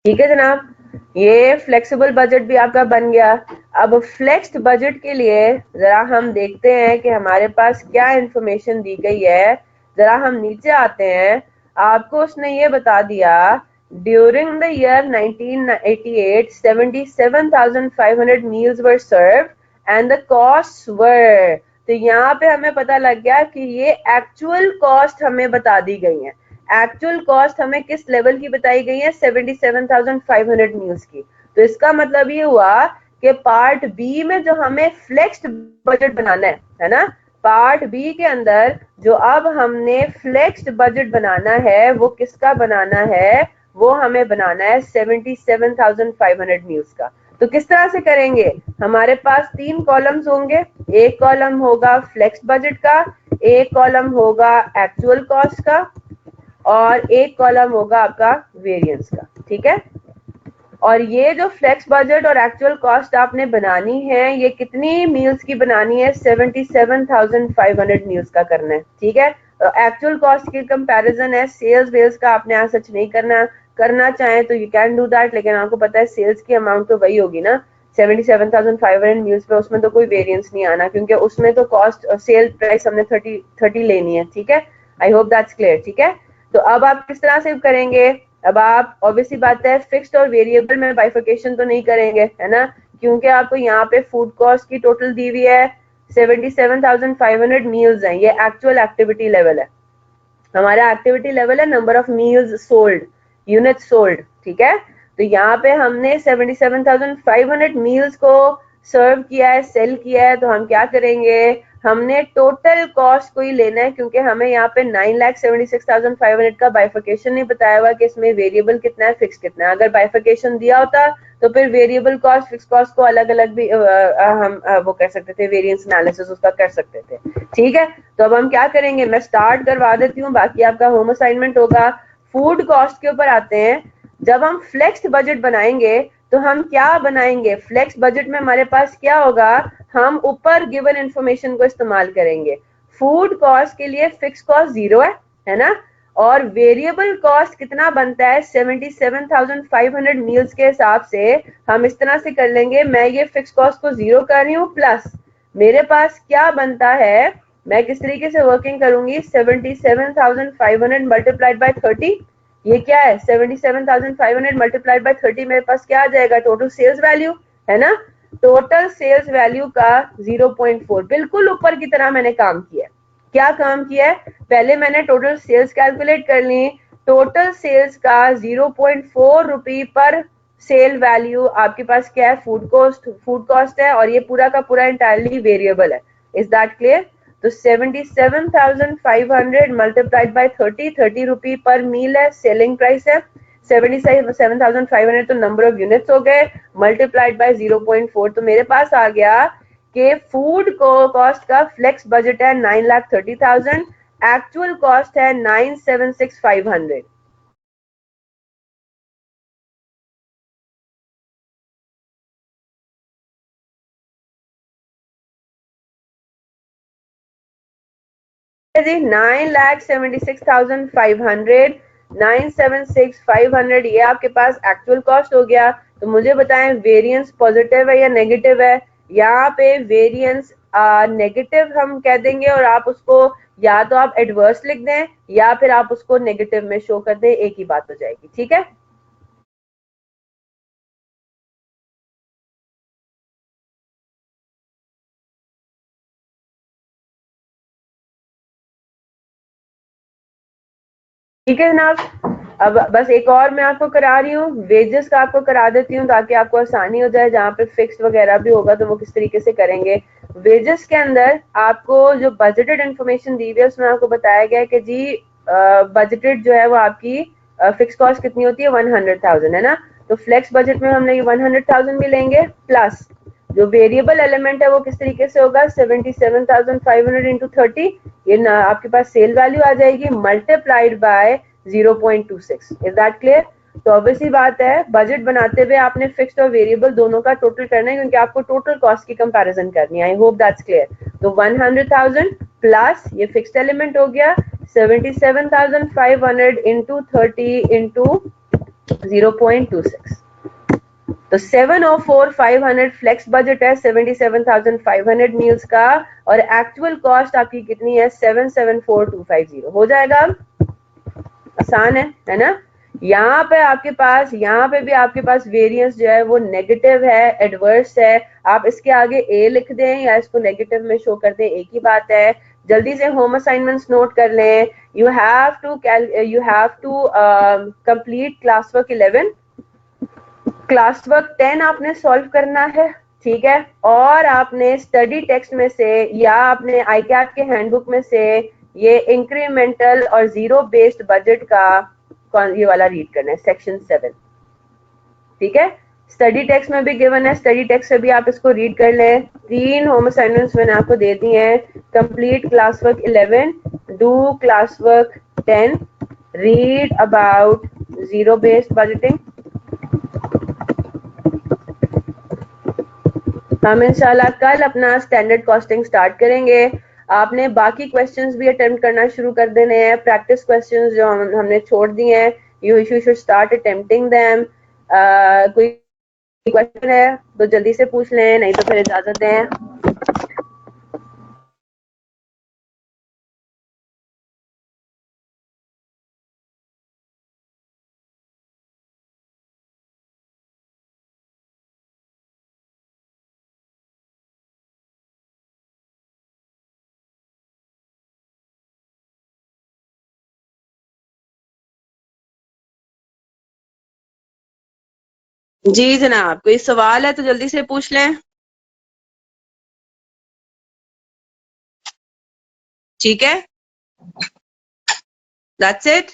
ठीक है जनाब, ये फ्लेक्सिबल बजट भी आपका बन गया। अब फ्लेक्स्ड बजट के लिए जरा हम देखते हैं कि हमारे पास क्या इंफॉर्मेशन दी गई है। जरा हम नीचे आते हैं, आपको उसने ये बता दिया during the year 1988 77,500 meals were served and the cost were. तो यहाँ पे हमें पता लग गया कि ये एक्चुअल कॉस्ट हमें बता दी गई है। एक्चुअल कॉस्ट हमें किस लेवल की बताई गई है, 77,500 मील्स की। तो इसका मतलब ये हुआ कि पार्ट बी में जो हमें फ्लेक्स्ड बजट बनाना है ना, पार्ट बी के अंदर जो अब हमने फ्लेक्स्ड बजट बनाना है वो किसका बनाना है, वो हमें बनाना है 77,500 मील्स का। तो किस तरह से करेंगे, हमारे पास 3 कॉलम्स होंगे। एक कॉलम होगा फ्लेक्स्ड बजट का, एक कॉलम होगा एक्चुअल कॉस्ट का, और एक कॉलम होगा आपका वेरिएंस का। ठीक है, और ये जो फ्लेक्स बजट और एक्चुअल कॉस्ट आपने बनानी है, ये कितनी मील्स की बनानी है, 77,500 मील्स का करना है। ठीक है, एक्चुअल कॉस्ट की कंपैरिजन है, सेल्स वेल्स का आपने यहाँ सच नहीं करना। करना चाहे तो यू कैन डू दैट, लेकिन आपको पता है सेल्स की अमाउंट तो वही होगी ना 77,500 मील्स पे, उसमें तो कोई वेरिएंस नहीं आना, क्योंकि उसमें तो कॉस्ट सेल प्राइस हमने 30 लेनी है। ठीक है, आई होप दैट्स क्लियर। ठीक है, तो अब आप किस तरह से करेंगे, अब आप ऑब्वियसली बात है फिक्स्ड और वेरिएबल में बाइफिकेशन तो नहीं करेंगे, है ना, क्योंकि आपको यहाँ पे फूड कॉस्ट की टोटल दी हुई है 77,500 मील्स हैं, ये एक्चुअल एक्टिविटी लेवल है। हमारा एक्टिविटी लेवल है number of meals sold, unit sold. ठीक है, तो यहाँ पे हमने 77,500 मील्स को सर्व किया है, सेल किया है। तो हम क्या करेंगे, हमने टोटल कॉस्ट को ही लेना है, क्योंकि हमें यहाँ पे 9,76,500 का बाइफिकेशन नहीं बताया हुआ कि इसमें वेरिएबल कितना है फिक्स कितना है। अगर बाइफिकेशन दिया होता तो फिर वेरिएबल कॉस्ट फिक्स कॉस्ट को अलग अलग भी हम वो कर सकते थे, वेरिएंस एनालिसिस उसका कर सकते थे। ठीक है, तो अब हम क्या करेंगे, मैं स्टार्ट करवा देती हूँ, बाकी आपका होम असाइनमेंट होगा। फूड कॉस्ट के ऊपर आते हैं। जब हम फ्लेक्स बजट बनाएंगे तो हम क्या बनाएंगे, फ्लेक्स बजट में हमारे पास क्या होगा, हम ऊपर गिवन इंफॉर्मेशन को इस्तेमाल करेंगे। फूड कॉस्ट के लिए फिक्स कॉस्ट 0 है ना, और वेरिएबल कॉस्ट कितना बनता है 77,500 मील्स के हिसाब से। हम इस तरह से कर लेंगे, मैं ये फिक्स कॉस्ट को 0 कर रही हूँ, प्लस मेरे पास क्या बनता है, मैं किस तरीके से वर्किंग करूंगी, 77,500 मल्टीप्लाइड बाय 30। ये क्या है, 77,500 मल्टीप्लाइड बाय 30, मेरे पास क्या आ जाएगा, टोटल सेल्स वैल्यू, है ना। टोटल सेल्स वैल्यू का 0.4, बिल्कुल ऊपर की तरह मैंने काम किया है। क्या काम किया है, पहले मैंने टोटल सेल्स कैलकुलेट कर ली। टोटल सेल्स का 0.4 रुपी पर सेल वैल्यू आपके पास क्या है, फूड कॉस्ट है, और ये पूरा का पूरा इंटायरली वेरिएबल है। Is that clear? तो 77,500 मल्टीप्लाइड बाय 30 रुपी पर मील है, सेलिंग प्राइस है। 77,500 तो नंबर ऑफ यूनिट्स हो गए, मल्टीप्लाइड बाय 0.4, तो मेरे पास आ गया कि फूड को कॉस्ट का फ्लेक्स बजट है 9,30,000, एक्चुअल कॉस्ट है 9,76,500। जी 9,76,500, 9,76,500 ये आपके पास एक्चुअल कॉस्ट हो गया। तो मुझे बताएं वेरिएंस पॉजिटिव है या नेगेटिव है। यहाँ पे वेरिएंस नेगेटिव हम कह देंगे, और आप उसको या तो आप एडवर्स लिख दें या फिर आप उसको नेगेटिव में शो कर दें, एक ही बात हो जाएगी। ठीक है, ठीक है जनाब। अब बस एक और मैं आपको करा रही हूँ, वेजेस का आपको करा देती हूँ ताकि आपको आसानी हो जाए, जहाँ पे फिक्स वगैरह भी होगा तो वो किस तरीके से करेंगे। वेजेस के अंदर आपको जो बजटेड इंफॉर्मेशन दी हुई है उसमें आपको बताया गया है कि जी बजटेड जो है वो आपकी फिक्स कॉस्ट कितनी होती है 100,000 है ना। तो फ्लेक्स बजट में हमने ये 100,000 भी लेंगे, प्लस जो वेरिएबल एलिमेंट है वो किस तरीके से होगा 77,500 इंटू 30, ये ना आपके पास सेल वैल्यू आ जाएगी multiplied by 0.26। Is that clear? तो ऑब्वियसली बात है बजट बनाते हुए आपने फिक्स्ड और वेरिएबल दोनों का टोटल करना है क्योंकि आपको टोटल कॉस्ट की कंपैरिजन करनी है। I hope that's clear. तो 100,000 प्लस ये फिक्स्ड एलिमेंट हो गया 77,500 इंटू 30 इंटू 0.26। तो 704,500 फ्लेक्स बजट है 77,500 मील्स का, और एक्चुअल कॉस्ट आपकी कितनी है 774,250। हो जाएगा? आसान है ना। यहाँ पे आपके पास, यहाँ पे भी आपके पास वेरिएंस जो है वो नेगेटिव है, एडवर्स है। आप इसके आगे ए लिख दें या इसको नेगेटिव में शो कर दें, एक ही बात है। जल्दी से होम असाइनमेंट्स नोट कर लें। You have to complete class work 11, class work 10 आपने सॉल्व करना है, ठीक है। और आपने स्टडी टेक्स्ट में से या आपने आईकैप के हैंडबुक में से ये इंक्रीमेंटल और जीरो बेस्ड बजट का ये वाला रीड करना है, सेक्शन 7, ठीक है। स्टडी टेक्स्ट में भी गिवन है, स्टडी टेक्स्ट से भी आप इसको रीड कर लें। 3 होम असाइनमेंट्स मैंने आपको दे दी हैं। Complete class work 11, do class work 10, read about zero based budgeting. हम इंशाल्लाह कल अपना स्टैंडर्ड कॉस्टिंग स्टार्ट करेंगे। आपने बाकी क्वेश्चंस भी अटेम्प्ट करना शुरू कर देने हैं, प्रैक्टिस क्वेश्चंस जो हमने छोड़ दिए हैं, you should start attempting them. कोई क्वेश्चन है तो जल्दी से पूछ लें, नहीं तो फिर इजाजत दें। जी जनाब, कोई सवाल है तो जल्दी से पूछ लें। ठीक है, दैट्स इट।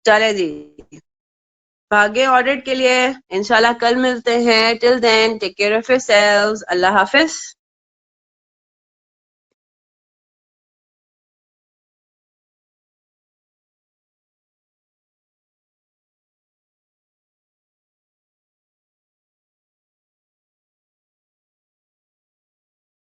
चले जी, भागे ऑडिट के लिए। इंशाल्लाह कल मिलते हैं। Till then take care of yourselves. अल्लाह हाफिज।